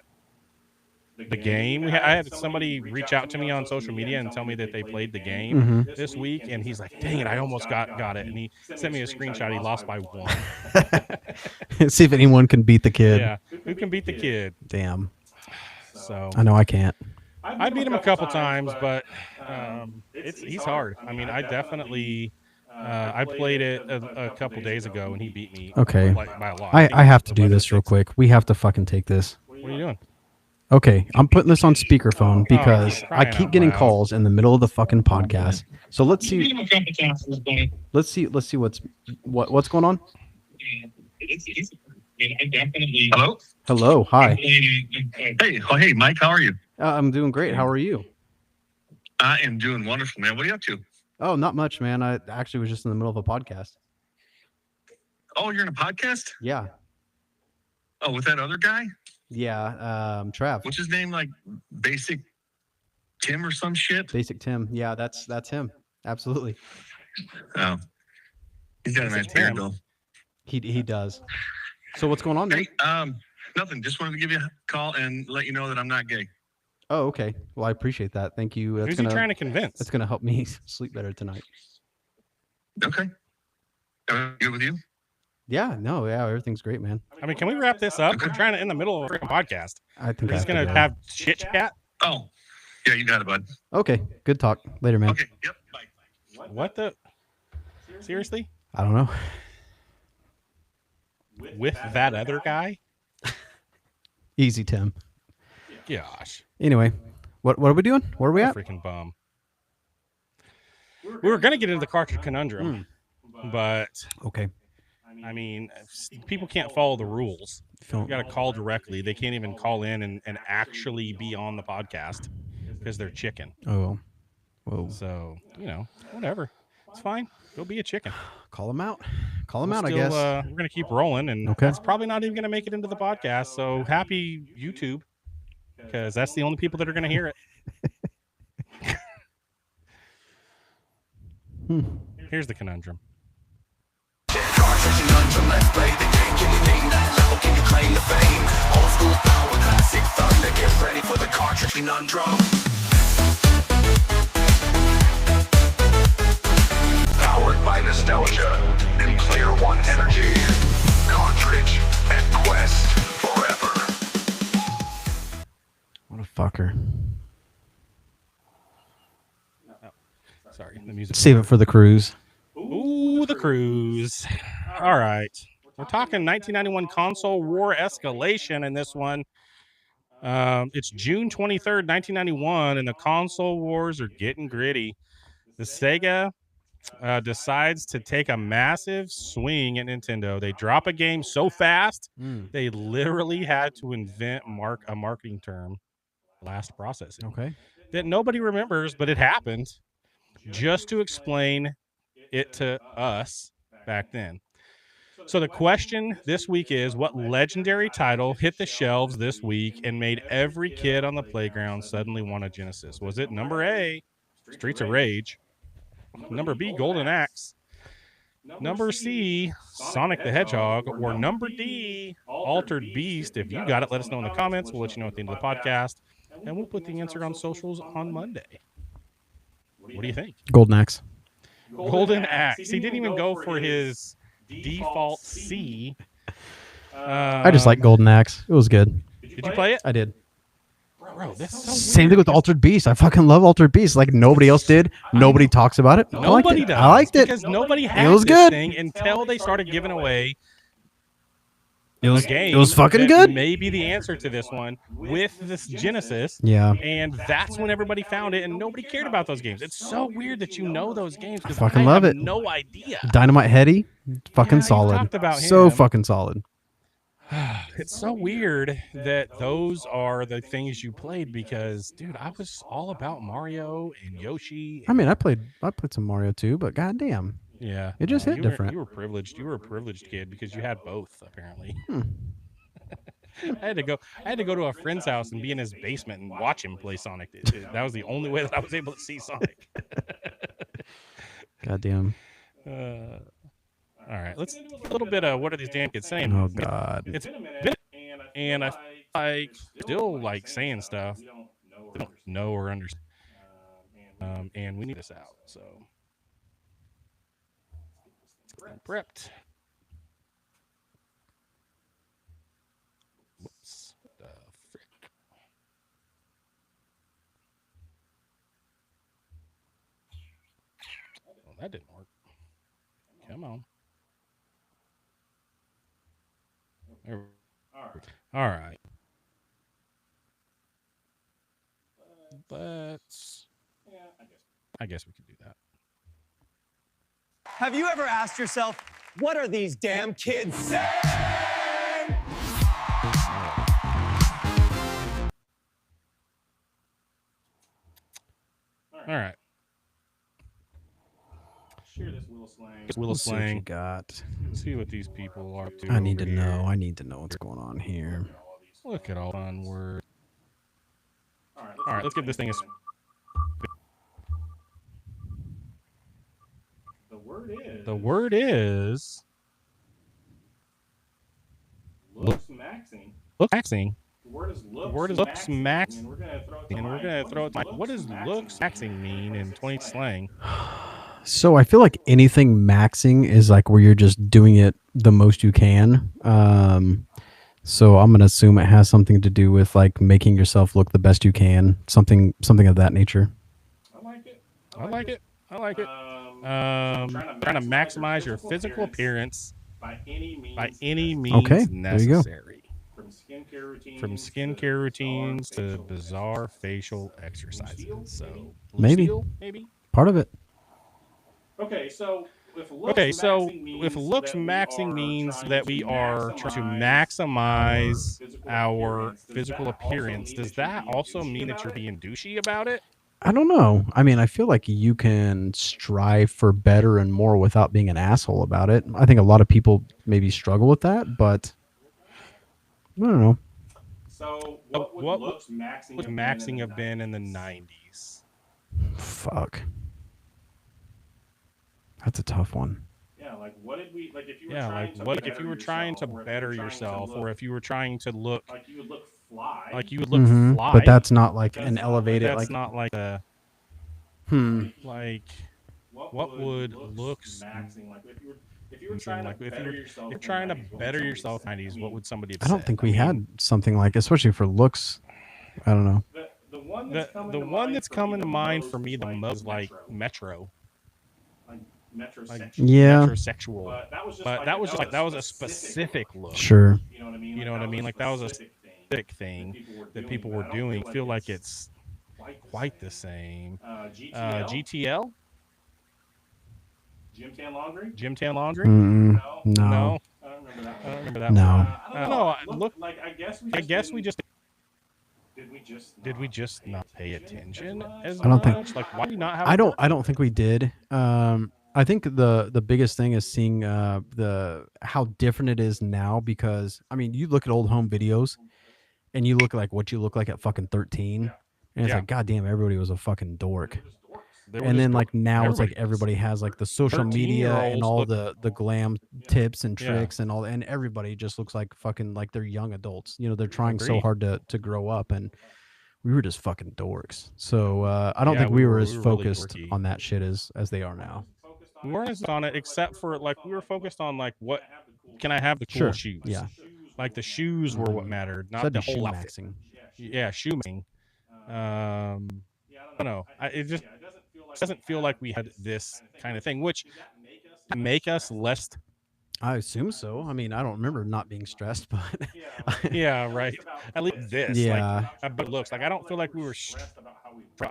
the game. I had somebody reach out to me on social media and tell me that they played the game this week, and he's like, "Dang it, I almost got it." And he sent me a screenshot. He lost by 1. See if anyone can beat the kid. Yeah, who can beat the kid? Damn. So I know I can't. I beat him a couple times, but he's hard. I mean, I definitely. I played it a couple days ago, and he beat me. Okay. By a lot. I have to do this real quick. We have to fucking take this. What are you doing? Okay, I'm putting this on speakerphone because for I crying keep out loud. calls in the middle of the fucking podcast. So let's You beat see. him a couple times, buddy. Let's see what's going on. It's easy. I mean, I definitely. Hello. Hello, hi. Hey, Mike. How are you? I'm doing great. How are you? I am doing wonderful, man. What are you up to? Oh, not much, man. I actually was just in the middle of a podcast. Oh, you're in a podcast? Yeah, Oh, with that other guy? Yeah, Trav. What's his name? Like Basic Tim or some shit? Basic Tim. Yeah, that's him. Absolutely. Oh. He's got a nice beard, though. He does. So what's going on, man? Hey, nothing. Just wanted to give you a call and let you know that I'm not gay. Oh, okay. Well, I appreciate that. Thank you. Who's he trying to convince? That's gonna help me sleep better tonight. Okay. Good with you? Yeah. No. Yeah. Everything's great, man. I mean, can we wrap this up? We're trying to end the middle of a freaking podcast. I think We're just gonna have chit chat. Oh, yeah, you got it, bud. Okay. Good talk. Later, man. Okay. Yep. Bye. What the? Seriously? I don't know. With that other guy? Easy, Tim. Gosh. Anyway, what are we doing? Where are we at? Freaking bum. We were gonna get into the cartridge conundrum, but Okay. I mean, people can't follow the rules. You got to call directly. They can't even call in and actually be on the podcast because they're chicken. Oh. Whoa. So, whatever. It's fine. Go be a chicken. Call him out. Call him We'll out, still, I guess. we're going to keep rolling, and Okay. that's probably not even going to make it into the podcast. So happy YouTube, because that's the only people that are going to hear it. Here's the conundrum. Powered by nostalgia and Player One energy. Cartridge and Quest forever. What a fucker. Sorry, the music. Save it for the cruise. Ooh, the cruise. All right. We're talking 1991 console war escalation in this one. It's June 23rd, 1991, and the console wars are getting gritty. The Sega decides to take a massive swing at Nintendo. They drop a game so fast, they literally had to invent a marketing term, last processing, Okay. that nobody remembers, but it happened, just to explain it to us back then. So the question this week is, what legendary title hit the shelves this week and made every kid on the playground suddenly want a Genesis? Was it number A, Streets of Rage, number B, Golden Axe, number C, Sonic the Hedgehog, or number D, Altered Beast? If you got it, let us know in the comments. We'll let you know at the end of the podcast, and we'll put the answer on socials on Monday. What do you think? Golden Axe. Golden Axe. He didn't even go for his default C. I just like Golden Axe. It was good. Did you play it? I did. Bro, this is so Same weird. thing with Altered Beast. I fucking love Altered Beast. Like nobody else did. Nobody talks about it. I liked Nobody it. does. I liked it. Because nobody had was this good. thing until they started giving away It was. a game. It was fucking that good. may be the answer to this one with this Genesis. Yeah. And that's when everybody found it, and nobody cared about those games. It's so weird that you know those games. 'Cause fucking I love have it. No idea. Dynamite Heady. Fucking you solid. talked about So him. fucking solid. It's so weird that those are the things you played because, dude, I was all about Mario and Yoshi. I mean, I played some Mario too, but goddamn. Yeah, It just hit you were- different. You were privileged. You were a privileged kid because you had both, apparently. Hmm. I had to go to a friend's house and be in his basement and watch him play Sonic. That was the only way that I was able to see Sonic. Goddamn. All right, let's do a little bit of what are these damn kids saying? Oh god. It's been, and I still like saying stuff we don't know or understand. And we need this out. So I'm prepped. Whoops. The frick. Well, that didn't work. Come on. There we go. All right. Let's. I guess we can do that. Have you ever asked yourself, what are these damn kids saying? All right. Share this Willow Slang. Let's see what you got. See what these people are up to. I need to over know. here. I need to know what's going on here. Look at all fun words. All right, let's get this thing. The word is looks maxing. The word is looks maxing. And we're gonna throw it. What does looks maxing mean in 20 slang? So I feel like anything maxing is like where you're just doing it the most you can. So I'm gonna assume it has something to do with like making yourself look the best you can, something of that nature. I like it. Trying to maximize your physical appearance by any means Okay, there you go. necessary. From skincare routines to bizarre facial exercises. So Maybe. maybe. Part of it. Okay, so if looks maxing means that we are trying to maximize our physical appearance, does that also mean that you're being douchey about it? I don't know. I mean, I feel like you can strive for better and more without being an asshole about it. I think a lot of people maybe struggle with that, but I don't know. So what would looks maxing have been in the 90s? Fuck. That's a tough one. Yeah, like what did we like if you were if you were trying to better yourself, or if you were trying to look like you would look fly. But that's not like an elevated That's like not like a like what would looks maxing like if you were trying to better yourself 90s, what would somebody have I don't said? think we had something like, especially for looks. I don't know. The one that's coming to mind for me the most like Metro. Yeah. Metrosexual. But that was a specific look. Sure. You know what I mean? Like that was a specific thing that people were doing. I feel like it's quite the same. GTL? Gym Tan Laundry? No. No. I don't remember that No. one. I don't know. Look, I guess we just did we just not pay attention as I don't think- much? Like why do you not have I don't think we did. I think the biggest thing is seeing the how different it is now, because I mean, you look at old home videos and you look like what you look like at fucking 13, and it's Yeah. like, goddamn, everybody was a fucking dork. They were And just then dorks. like now it's like Everybody everybody has like the social media and 13-year-olds all look- the glam tips and Yeah. tricks and all, and everybody just looks like fucking like they're young adults. You know, they're trying so Agreed. hard to grow up, and we were just fucking dorks. So I don't Yeah, think we were as really focused dorky. on that shit as they are now. We weren't as on it, except for like we were focused on like what can I have the cool Sure. shoes? Yeah. Like the shoes were what mattered, So not that'd the be shoe whole outfit. maxing. Yeah, shoe maxing. I don't know. It just doesn't feel like we had this kind of thing, which make us less. I assume so. I mean, I don't remember not being stressed, but Yeah, right. At least this. Yeah. Like, but it looks like I don't feel like we were stressed about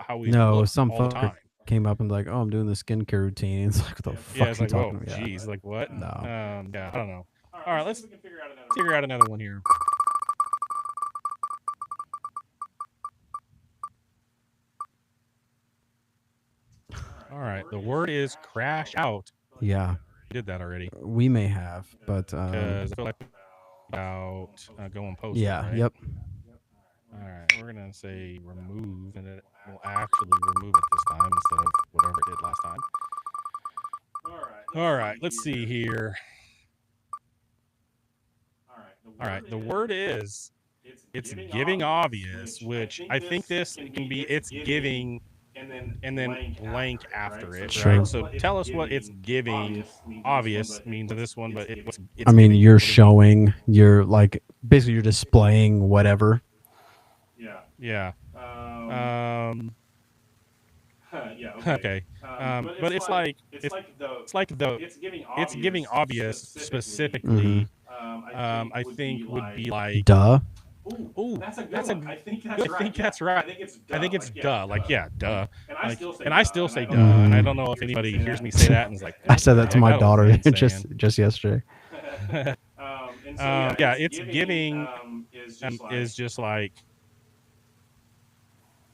how we no, look some all the fucker time. came up and like, oh, I'm doing the skincare routine. It's like, what the fuck Yeah, it's you like, whoa, talking about? geez, like what? No. Yeah, I don't know. All right, let's figure out another one here. All right, the word is crash out. Yeah, We did that already we may have, but because I feel like about going post. yeah, right? yep. All right, we're gonna say remove, and it will actually remove it this time instead of whatever it did last time. All right, let's see here. All right, the word is it's giving obvious, which I think this can be it's giving and then blank after it, Sure. right? So tell us what it's giving obvious means to this one, but it's I mean, giving- you're showing, you're like, basically you're displaying whatever. Yeah. Yeah. Okay. But it's like it's giving obvious specifically. I think would be like Duh. ooh, That's a good that's a one. I think I think that's right. I think it's duh. Like yeah, duh. And I still say duh, Mhm. and I don't know if anybody hears me say that and is like, I said that to "What my the hell daughter is that just yesterday. And so, yeah, it's giving is just like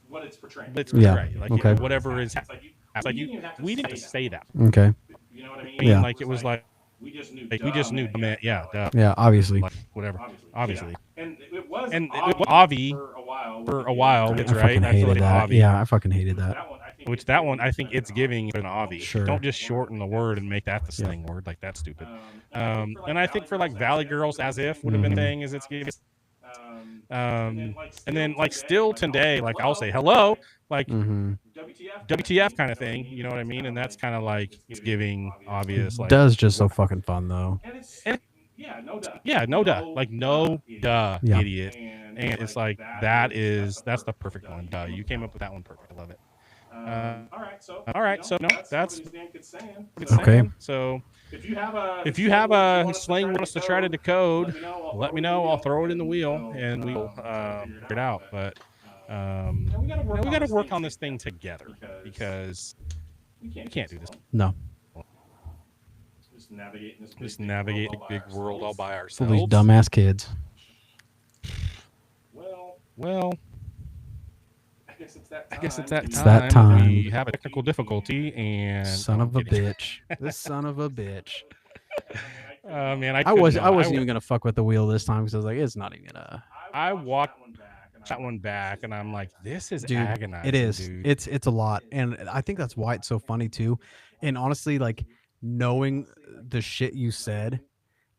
what it's portraying. it's Yeah, right. Like okay. whatever is It's like you, it's like we you didn't even have to we didn't say have to say that. Okay. You know what I mean? I mean, Yeah. like it was like we just knew. we just knew man, yeah, duh. Yeah, obviously. Like whatever. Obviously. Yeah. And it and it was Avi for a while. for a while. I That's right. fucking I feel hated like that. Avi. Yeah, I fucking hated that. That one I think it's giving an Avi. Sure. Don't just shorten the word and make that the slang word. Like that's stupid. And I think for like Valley Girls, as if would have been thing is it's giving. And then like still today, like I'll say hello, like WTF kind of thing. You know what I mean? And that's kind of like it's giving obvious. Like Does just so fucking fun though. Yeah, no duh. yeah, no duh, like no duh, Yeah. idiot. And it's like that's the perfect one. Duh, you came up with that one perfect. I love it. All right, so no, that's what it's Okay. saying. So if you have a slang you want us to try to decode, let me know. I'll throw it in the wheel and we'll figure it out. But we got to work on this thing together because we can't do this. No. Just navigate the big world all by For ourselves. these dumbass kids. Well, I guess it's that that time. We have a technical difficulty and Son of a bitch. This son of a bitch. Man, I wasn't even gonna fuck with the wheel this time because I was like, it's not even gonna. I walked that one back and I'm like, this is Dude, agonizing. it is. Dude. It's a lot, and I think that's why it's so funny too. And honestly, like knowing the shit you said,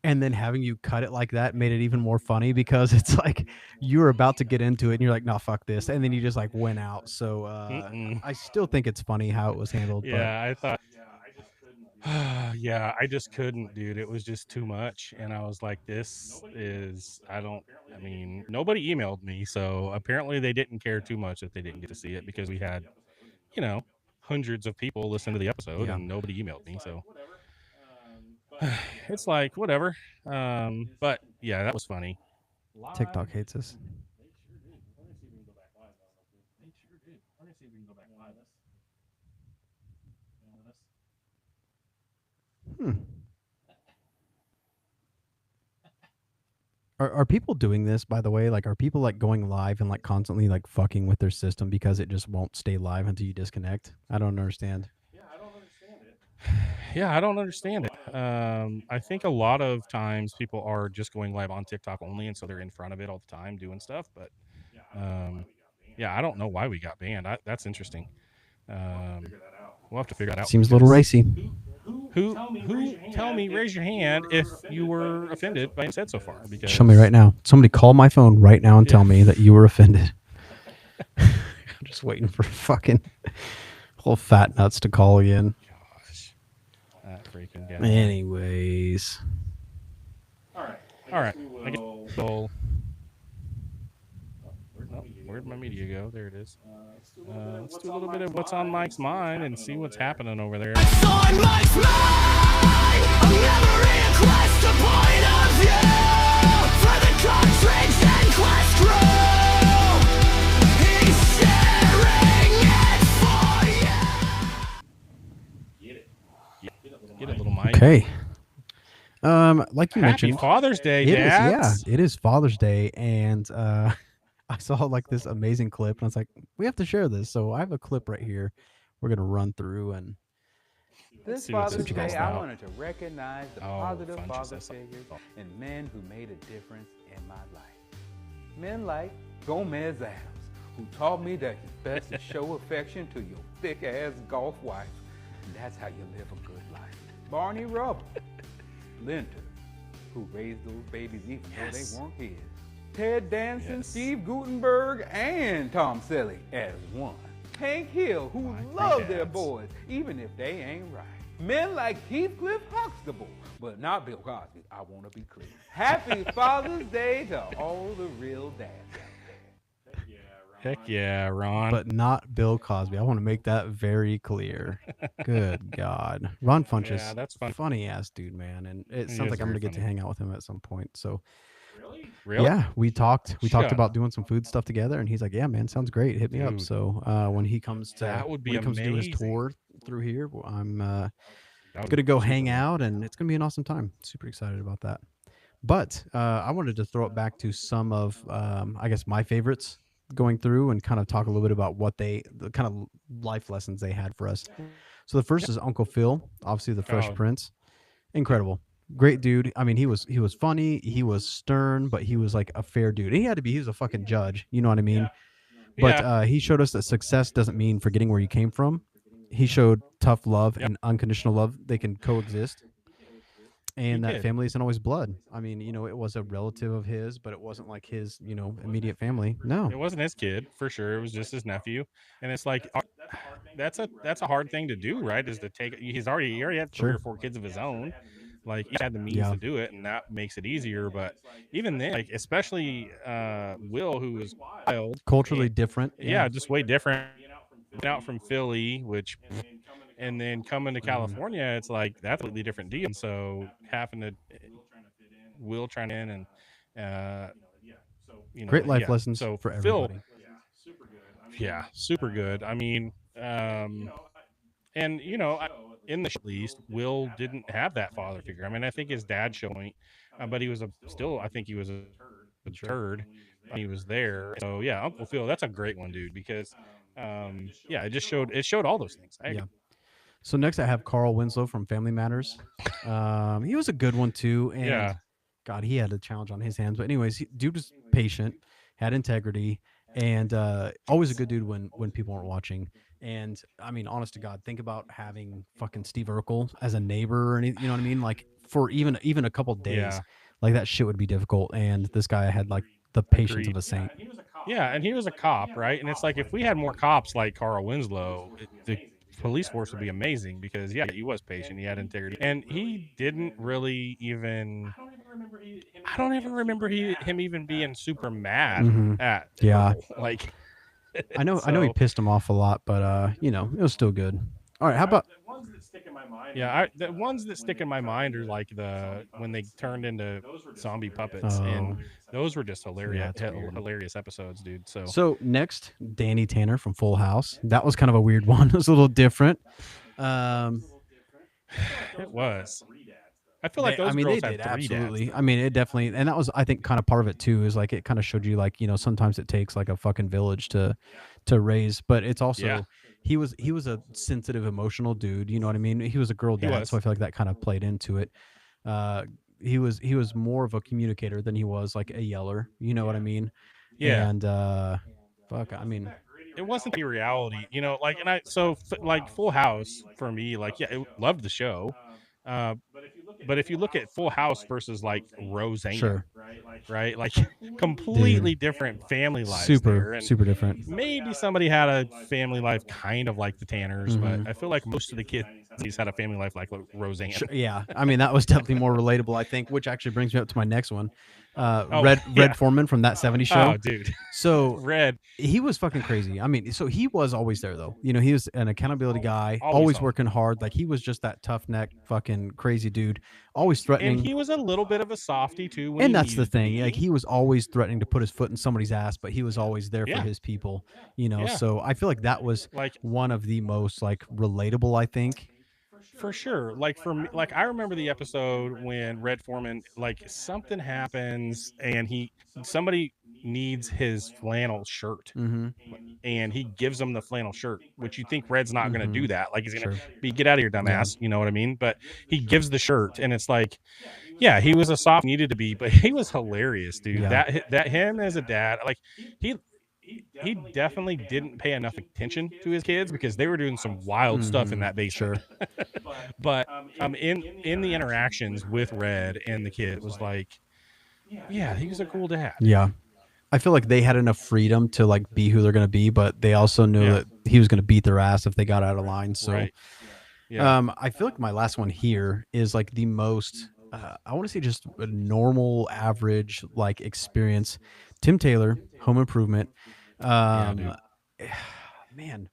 and then having you cut it like that made it even more funny because it's like you were about to get into it and you're like, no, fuck this, and then you just like went out. So I still think it's funny how it was handled. Yeah, I thought. Yeah, I just couldn't, dude. It was just too much, and I was like, "This is." I mean, nobody emailed me, so apparently they didn't care too much that they didn't get to see it because we had, hundreds of people listen to the episode, Yeah. and nobody emailed me. So it's like whatever. But yeah, that was funny. But TikTok hates us. Are people doing this, by the way? Like, are people like going live and like constantly like fucking with their system because it just won't stay live until you disconnect? I don't understand. Yeah, I don't understand it. I think a lot of times people are just going live on TikTok only, and so they're in front of it all the time doing stuff. But yeah, I don't know why we got banned. That's interesting. We'll have to figure that out. Seems a little racy. Tell me, raise your hand if you were offended by what I said so far. Because Show me right now. Somebody call my phone right now and tell me that you were offended. I'm just waiting for fucking whole fat nuts to call again. Gosh, that freaking guy. Anyways. All right. I guess we'll. Where'd my media go? There it is. Let's do a little bit of what's on Mike's mind and see what's happening over there. What's on Mike's mind? I'm never in quest to point of view for the cartridge and quest crew. He's sharing it for you. Get it, little Mike. Okay. Like you Happy mentioned, Father's Day, it is, Dads. yeah, it is Father's Day, and I saw like this amazing clip, and I was like, we have to share this. So I have a clip right here. We're gonna run through and This see what Father's you guys Day, I know. wanted to recognize the Oh, positive fun father just said figures something. and men who made a difference in my life. Men like Gomez Adams, who taught me that it's best to show affection to your thick-ass golf wife, and that's how you live a good life. Barney Rubble, Linda, who raised those babies even though they weren't his. Ted Danson, Yes. Steve Steve Gutenberg, and Tom Selleck as one. Hank Hill, who My love their dads. boys, even if they ain't right. Men like Heathcliff Huxtable, but not Bill Cosby, I want to be clear. Happy Father's Day to all the real dads out there. Heck yeah, Ron. but not Bill Cosby. I want to make that very clear. Good God, Ron Funches, Yeah, that's fun. funny ass dude, man, and it He sounds is like I'm very gonna get to funny. hang out with him at some point. So Really? yeah, we talked Shut about doing some food stuff together, and he's like, yeah, man, sounds great. Hit me up. Dude. So when he comes to That would be when he comes to do his amazing. tour through here, I'm That would gonna be go super hang fun. out, and it's gonna be an awesome time. Super excited about that. But I wanted to throw it back to some of I guess my favorites going through and kind of talk a little bit about what the kind of life lessons they had for us. So the first is Uncle Phil, obviously the Fresh Oh. Prince. Incredible. great dude. I mean, he was funny, he was stern, but he was like a fair dude. He had to be. He was a fucking judge. You know what I mean? But Yeah. he showed us that success doesn't mean forgetting where you came from. He showed tough love Yep. and unconditional love. They can coexist. And that did. family isn't always blood. I mean, it was a relative of his, but it wasn't like his, immediate family. No. It wasn't his kid for sure. It was just his nephew, and it's like that's a hard thing to do, right? Is to take. He already had 3 Sure. or 4 kids of his own. Like he had the means Yeah. to do it, and that makes it easier. But even then, like especially Will, who was wild, Culturally different. yeah, just way different. Out from Philly, which, and then coming to California, it's like that's a completely different deal. And so having to Will trying in and Great life yeah. lessons So for Phil, everybody. yeah, super good. I mean, and in the show, at least Will didn't have that father figure. I mean, I think his dad showing, but he was I think he was a turd. When he was there. So yeah, Uncle Phil, that's a great one, dude, because yeah, it showed all those things. Yeah. So next I have Carl Winslow from Family Matters. He was a good one too, and Yeah. God, he had a challenge on his hands. But anyways, dude was patient, had integrity, and always a good dude when people weren't watching. And I mean, honest to God, think about having fucking Steve Urkel as a neighbor, or anything. You know what I mean? Like for even a couple days, Yeah. like that shit would be difficult. And this guy had like the patience of Agreed. a saint. Yeah, and he was a cop, right? And it's like if we had more cops like Carl Winslow, the police force would be amazing because yeah, he was patient, he had integrity, and he didn't really even. I don't even remember him even being super mad Mhm. at Yeah. Earl. Like I know he so, pissed him off a lot, but it was still good. All right, how about yeah, the ones that stick in my mind are like when they turned into zombie puppets, and those were just hilarious, that's weird. hilarious episodes, dude. So So next, Danny Tanner from Full House. That was kind of a weird one. It was a little different. it was. I feel like those they girls did had 3 absolutely. dads. I mean, it definitely, and that was, I think, kind of part of it too. Is like it kind of showed you, like, sometimes it takes like a fucking village to raise, but it's also Yeah. he was a sensitive, emotional dude. You know what I mean? He was a girl He dad, was. so I feel like that kind of played into it. He was more of a communicator than he was like a yeller. You know what I mean? Yeah. And fuck, I mean, It wasn't the reality, like, and like Full House for me, like, yeah, I loved the show. But if you look at Full House versus like Roseanne, sure, right? Like completely different family lives there, and super different. maybe somebody had a family life kind of like the Tanners, Mhm. but I feel like most of the kids had a family life like Roseanne. Sure, yeah, I mean that was definitely more relatable, I think, which actually brings me up to my next one. Red yeah. Foreman from That 70s Show. Oh, dude, So Red. he was fucking crazy. I mean, so he was always there though. He was an accountability guy, Always always on. working hard. Like he was just that tough neck, fucking crazy dude, always threatening. And he was a little bit of a softie too. When And he that's the needed to thing. be. Like he was always threatening to put his foot in somebody's ass, but he was always there Yeah. for his people. Yeah. So I feel like that was like one of the most like relatable, I think. For sure. Like for me, like I remember the episode when Red Foreman, like something happens and somebody needs his flannel shirt, Mm-hmm. and he gives him the flannel shirt, which you think Red's not going to do that. Like he's going to Sure. be, get out of here, dumbass. You know what I mean? But he gives the shirt, and it's like, yeah, he was a soft, needed to be, but he was hilarious, dude. Yeah. That him as a dad, like he definitely didn't pay enough attention to his kids because they were doing some wild stuff in that basement. Sure. But in the interactions with Red and the kid, it was like, yeah, he was a cool dad. Yeah. I feel like they had enough freedom to like be who they're going to be, but they also knew Yeah. that he was going to beat their ass if they got out of line. So, Right. Yeah. I feel like my last one here is like the most, I want to say just a normal, average like experience. Tim Taylor, Home Improvement. Man,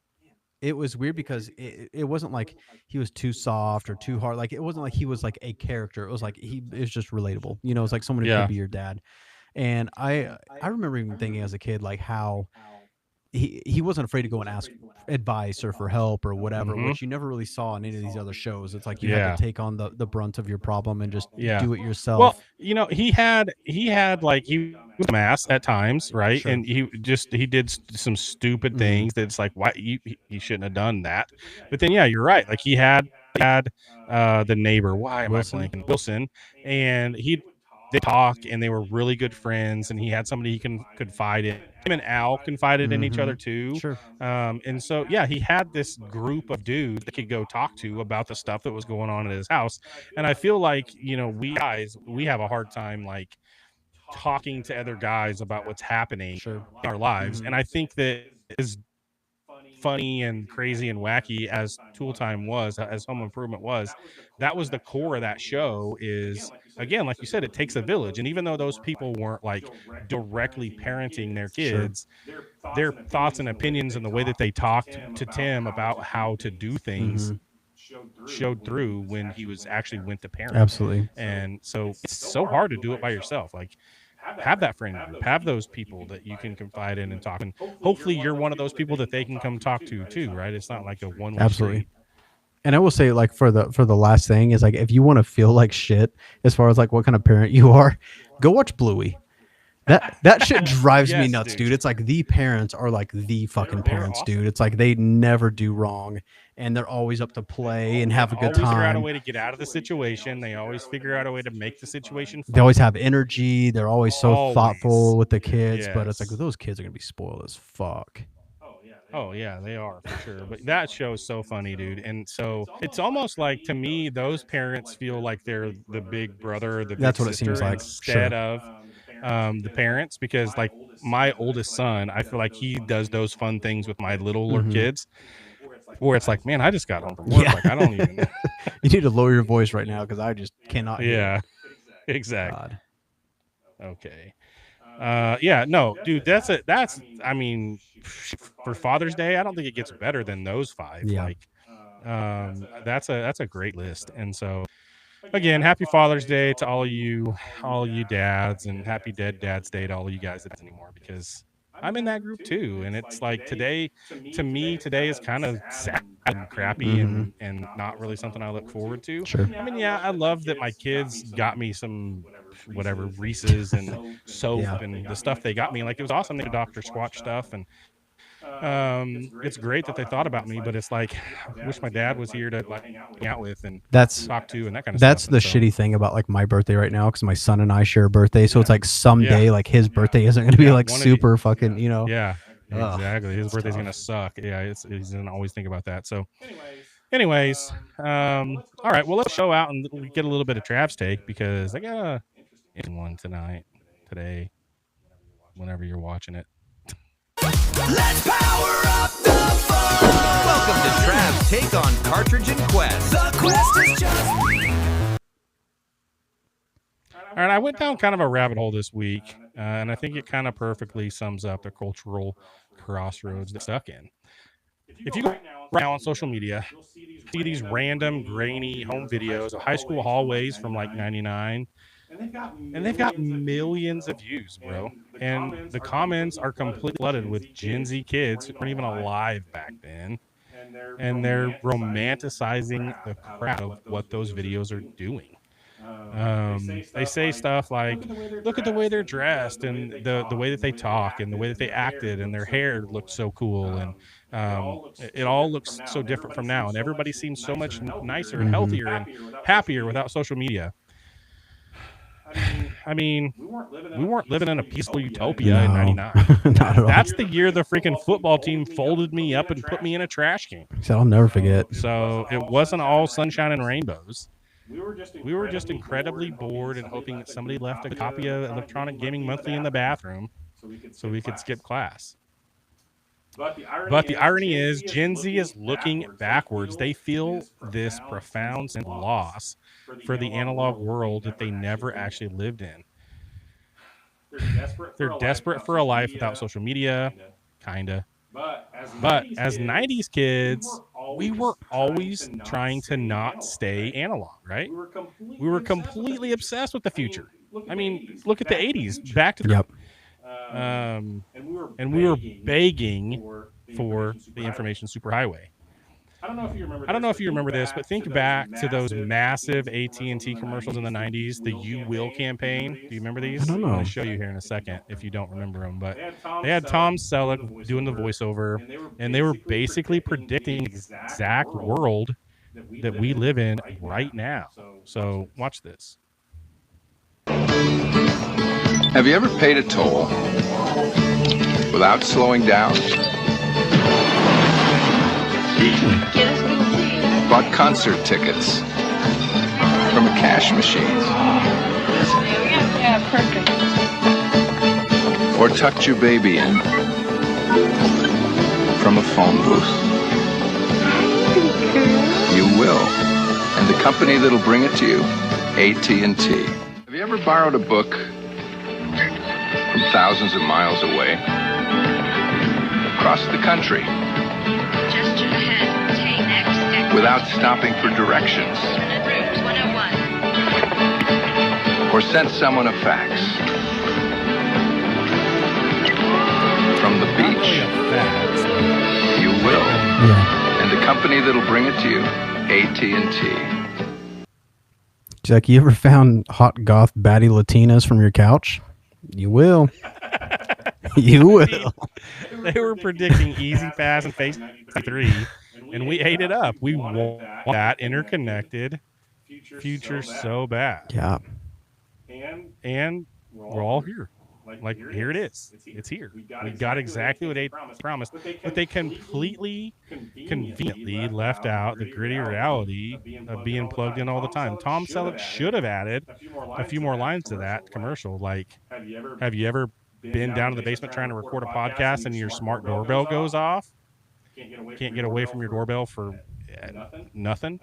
it was weird because it wasn't like he was too soft or too hard. Like it wasn't like he was like a character. It was like he is just relatable. It's like someone who Yeah. could be your dad. And I remember even thinking as a kid like how he wasn't afraid to go and ask advice or for help or whatever, Mhm. which you never really saw in any of these other shows. It's like you Yeah. had to take on the brunt of your problem and just Yeah. do it yourself. Well, he had like he was a mass at times, right? Sure. And he did some stupid Mhm. things that's like why you shouldn't have done that. But then yeah, you're right. Like he had had the neighbor. Why am Wilson? I blanking? Wilson, and they talk and they were really good friends, and he had somebody he can confide in. Him and Al confided in each other too. Sure. And so yeah, he had this group of dudes that could go talk to about the stuff that was going on at his house. And I feel like, you know, we have a hard time like talking to other guys about what's happening Sure. in our lives. And I think that as funny and crazy and wacky as Tool Time was, as Home Improvement was, that was the core of that show. Is again, like you said, it takes a village. And even though those people weren't like directly parenting their kids, their thoughts and opinions and the way that they talked to Tim about how to do things showed through when he was actually went to parent. Absolutely. And so it's so hard to do it by yourself. Like, have that friend group, have those people that you can confide in and talk. And hopefully you're one of those people that they can come talk to too, right? It's not like a one-way Absolutely. street. And I will say, like, for the last thing is, like, if you want to feel like shit as far as like what kind of parent you are, go watch Bluey. That shit drives me Yes, nuts, dude. dude. It's like the parents are like the fucking parents, dude. It's like they never do wrong, and they're always up to play and have a good Always figure out a time. way to get out of the situation. They always figure out a way to make the situation fun. They always have energy. They're always so Always. thoughtful with the kids, but it's like Yes. those kids are gonna be spoiled as fuck. Oh yeah, they are for sure. But that show is so funny, dude. And so it's almost like, to me, those parents feel like they're the big brother or the big That's what it sister seems like. instead Sure. of the parents, because like my oldest son, I feel like he does those fun things with my littler Mhm. kids, where it's like, man, I just got home from work. Yeah. Like I don't even. You need to lower your voice right now because I just cannot hear. Yeah, exactly. God. Okay. Yeah, no, dude, that's I mean, for Father's Day, I don't think it gets better than those five. Yeah. Like, that's a great list. And so again, happy Father's Day to all you dads, and happy Dead Dad's Day to all you guys that anymore, because I'm in that group too. And it's like today, to me, today is kind of sad and crappy and not really something I look forward to. Sure. I mean, yeah, I love that my kids got me some whatever Reese's and soap Yeah. and the stuff they got me. Like, it was awesome. They did Dr. Squatch stuff, and it's great that they thought about me, but it's like, I wish my dad was here to like hang out with and That's talk to and that kind of That's stuff. the And so, shitty thing about like my birthday right now, because my son and I share a birthday. So it's like someday, Yeah. like his birthday isn't going to be Yeah, like one of you- super fucking, you know. Yeah, Ugh, exactly. His that's birthday's tough. gonna suck. Yeah, he's gonna always think about that. So, anyways, all right. Well, let's show out and we get a little bit of Trav's take, because I got a interesting one today, whenever you're watching it. Let's power up the fun. Welcome to Trav's take on Cartridge and Quest. The quest is just All right, I went down kind of a rabbit hole this week, and I think it kind of perfectly sums up the cultural crossroads that's stuck in. If you go right now on social media, you see these random grainy home videos of high school hallways from like '99, and they've got millions of views, bro. And the comments are completely flooded with Gen Z kids who weren't even alive back then, and they're romanticizing the crap of what those videos are doing. They say stuff like, look at the way they're dressed, and the way that they talk, and the way that they acted, and their hair looked so cool, and it all looks so different from now, and everybody seems so much nicer and healthier and happier without social media. I mean, we weren't living in a peaceful utopia in No. '99. Not at all. That's the year the freaking football team folded me up and put me in a trash can. So I'll never forget. So it wasn't all sunshine and rainbows. We were just incredibly bored and hoping that somebody left a copy of Electronic Gaming Monthly in the bathroom so we could skip class. But the irony is, Gen Z is looking backwards. They feel this profound sense of loss for the analog world that they never actually lived in. They're desperate for a life without social media, kinda. But as 90s kids, we were always trying to not stay analog, right? We were completely obsessed with the future. I mean, look at the 80s, back to the Yep. and we were begging for the information superhighway. I don't know if you remember this, but think back to those massive AT&T commercials in the 90s, the You Will campaign. Do you remember these? I don't know. I'm going to show you here in a second if you don't remember them. But they had Tom Selleck doing the voiceover, and they were basically predicting the exact world that we live in right now. So watch this. Have you ever paid a toll without slowing down? Bought concert tickets from a cash machine? Yeah, perfect. Or tucked your baby in from a phone booth? You will. And the company that'll bring it to you, AT&T. Have you ever borrowed a book from thousands of miles away? Across the country? Just ahead. Take next exit. Without stopping for directions? Rooms 101. Or sent someone a fax? From the beach? You will. Yeah. And the company that'll bring it to you, AT&T. Jack, you ever found hot goth baddie Latinas from your couch? You will. You will. They were predicting Easy Pass and Phase 3, and we ate it up. We want that interconnected future so bad. Yeah. And we're all here. Like, here it is. It's here. We got exactly what they promised, but they completely, conveniently left out the gritty reality of being plugged in all the time. Tom Selleck should have added a few more lines to that commercial. Like, have you ever been down to the basement trying to record a podcast and your smart doorbell goes off? Can't get away from your doorbell for nothing.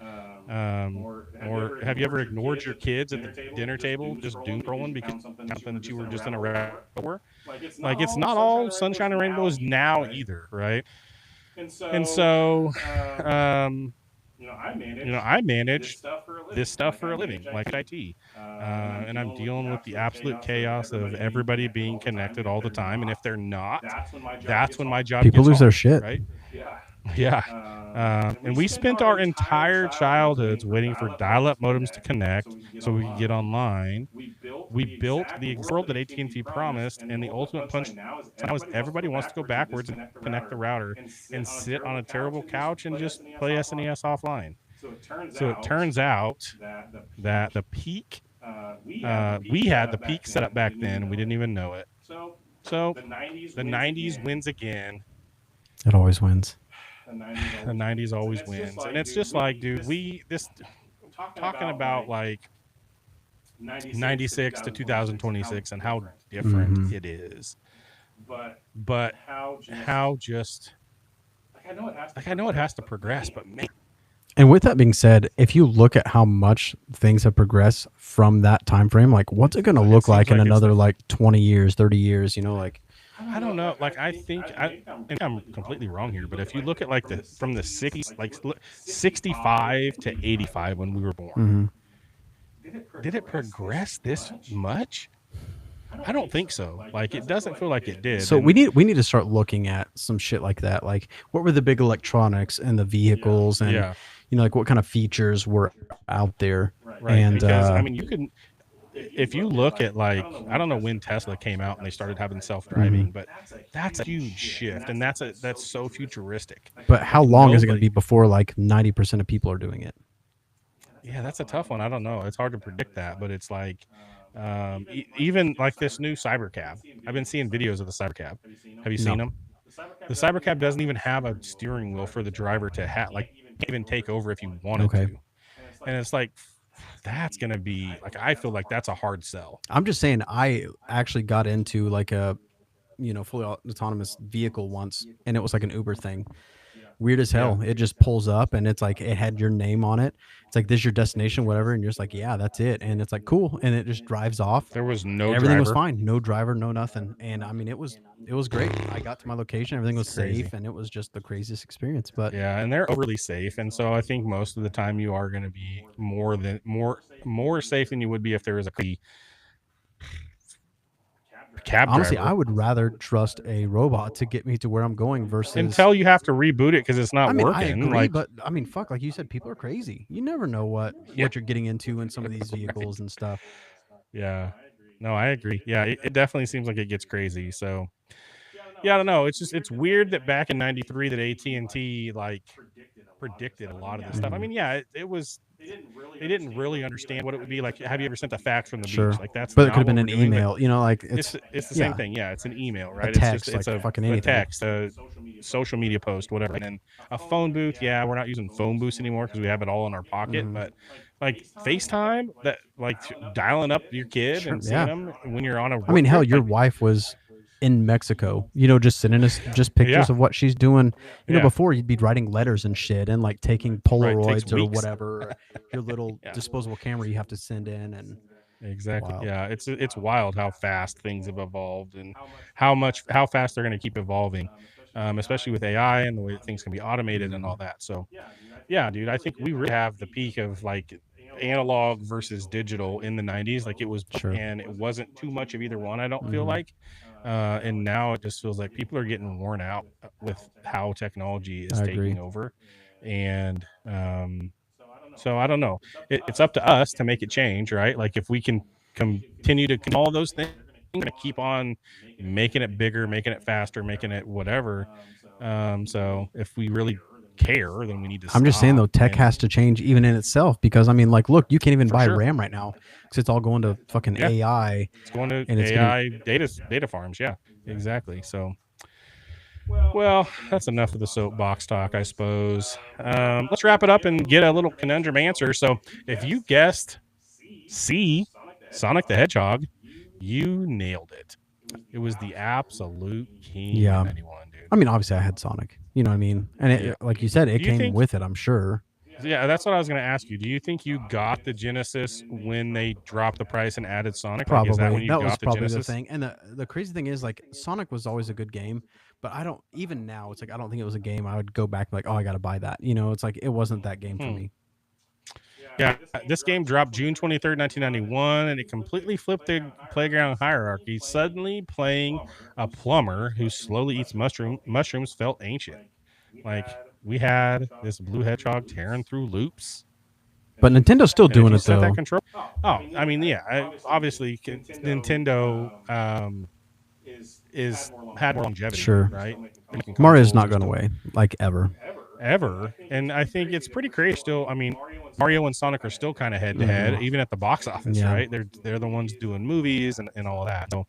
Or have you ever ignored your kids at the dinner table, just doom scrolling because something that you were just in a rap for? Like, it's not all sunshine and rainbows now either, right? And so, I manage this stuff for a living, like IT, and I'm dealing with the absolute chaos of everybody being connected all the time. And if they're not, that's when my job People gets lose their hard, shit. right? Yeah. And we spent our entire childhoods waiting for dial-up modems to connect so we could get online. We built the world that AT&T promised, and the ultimate punch now is everybody wants to go backwards and connect the router and sit on a terrible couch and just play SNES offline. So it turns out that the peak, we had the peak set up back then, and we didn't even know it. So the 90s wins again. It always wins. The 90s always wins. And it's just like, dude, talking about like 96 to 2026 and how different it is. But how just, like, I know it has to progress, but man. And with that being said, if you look at how much things have progressed from that time frame, like, what's it going to look like in another like 20 years, 30 years, like, I don't know. Like, I think I'm completely wrong here, but if you look at like from the 60s, like 65 to 85 when we were born, did it progress this much? I don't think so. Like, it doesn't feel like it did. So we need to start looking at some shit like that. Like, what were the big electronics and the vehicles, and like what kind of features were out there? Right. And because, I mean, you can. If you look at, like, I don't know when Tesla came out and they started having self-driving, but that's a huge shift, and that's so futuristic. But how long is it going to be before like 90% of people are doing it? Yeah, that's a tough one. I don't know. It's hard to predict that, but it's like, even like this new Cybercab. I've been seeing videos of the Cybercab. Have you seen them? The Cybercab doesn't even have a steering wheel for the driver to even take over if you wanted to. And it's like, that's going to be like, I feel like that's a hard sell. I'm just saying, I actually got into like a, fully autonomous vehicle once, and it was like an Uber thing. Weird as hell. It just pulls up and it's like, it had your name on it. It's like, this is your destination, whatever. And you're just like, yeah, that's it. And it's like, cool. And it just drives off. There was no everything driver. was fine. No driver, no nothing. And I mean, it was great. I got to my location. Everything was safe. And it was just the craziest experience. But yeah, and they're overly safe. And so I think most of the time you are going to be more safe than you would be if there was a cab honestly, driver. I would rather trust a robot to get me to where I'm going versus until you have to reboot it because it's not working. I agree, like, but I mean, fuck, like you said, people are crazy. You never know what you're getting into in some of these vehicles and stuff. Yeah, no, I agree. Yeah, it definitely seems like it gets crazy. So yeah, I don't know. It's weird that back in '93 that AT&T like predicted a lot of this stuff. I mean, yeah, it was. They didn't really understand what it would be like. Have you ever sent a fax from the Sure. beach? Like that's. But it not could have been what an we're doing, but email. You know, like it's the same thing. Yeah, it's an email, right? text, it's like a fucking a anything. text, a social media post, whatever. And then a phone booth. Yeah, we're not using phone booths anymore because we have it all in our pocket. Mhm. But like FaceTime, that like dialing up your kid Sure, and seeing yeah. them when you're on a. I mean, work hell, trip, your like, wife was in Mexico, you know, just sending us just pictures Yeah. of what she's doing. You know, Yeah. before you'd be writing letters and shit and like taking Right, takes Polaroids or weeks. whatever, or your little Yeah. disposable camera you have to send in. And Exactly. Wild. Yeah, it's wild how fast things have evolved and how fast they're going to keep evolving, especially with AI and the way that things can be automated and all that. So, yeah, dude, I think we really have the peak of like analog versus digital in the 90s. Like it was, Sure. and it wasn't too much of either one. I don't feel Mhm. like, and now it just feels like people are getting worn out with how technology is I taking agree. over, and so I don't know. It's up to us to make it change, right? Like if we can continue to all those things, we're gonna keep on making it bigger, making it faster, making it whatever. So if we really care, then we need to. I'm just saying though, stop tech and- has to change even in itself, because I mean, like, look, you can't even For buy sure. RAM right now because it's all going to fucking Yeah. AI. It's going to and it's AI data farms. Yeah, exactly. So, well, that's enough of the soapbox talk, I suppose. Let's wrap it up and get a little conundrum answer. So, if you guessed C, Sonic the Hedgehog, you nailed it. It was the absolute king Yeah. of anyone, dude. I mean, obviously, I had Sonic. You know what I mean? And it, Yeah. like you said, it Do you came think- with it. I'm sure. Yeah, that's what I was going to ask you. Do you think you got the Genesis when they dropped the price and added Sonic? Probably Like, is that when you got was the probably Genesis? the thing. And the crazy thing is, like, Sonic was always a good game, but I don't even now. It's like I don't think it was a game I would go back like, oh, I got to buy that. You know, it's like it wasn't that game for me. Yeah, this game dropped June 23rd, 1991, and it completely flipped the playground hierarchy. Suddenly, playing a plumber who slowly eats mushrooms felt ancient. Like, we had this blue hedgehog tearing through loops. But Nintendo's still And if doing you it set though. that control, I mean, yeah, obviously, Nintendo is had more longevity, Sure. right? Mario's not Consoles are going still- away, like ever. ever, and I think it's pretty crazy still. I mean, Mario and Sonic are still kind of head to head, even at the box office, Yeah. right? They're the ones doing movies and all of that. So,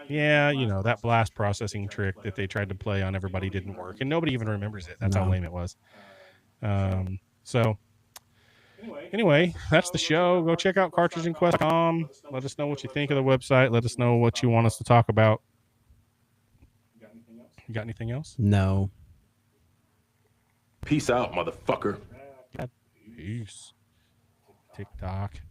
yeah, you know, that blast processing trick that they tried to play on everybody didn't work, and nobody even remembers it. That's how No. lame it was. So anyway, that's the show. Go check out cartridgeandquest.com. Let us know what you think of the website. Let us know what you want us to talk about. You got anything else? No. Peace out, motherfucker. Peace. TikTok.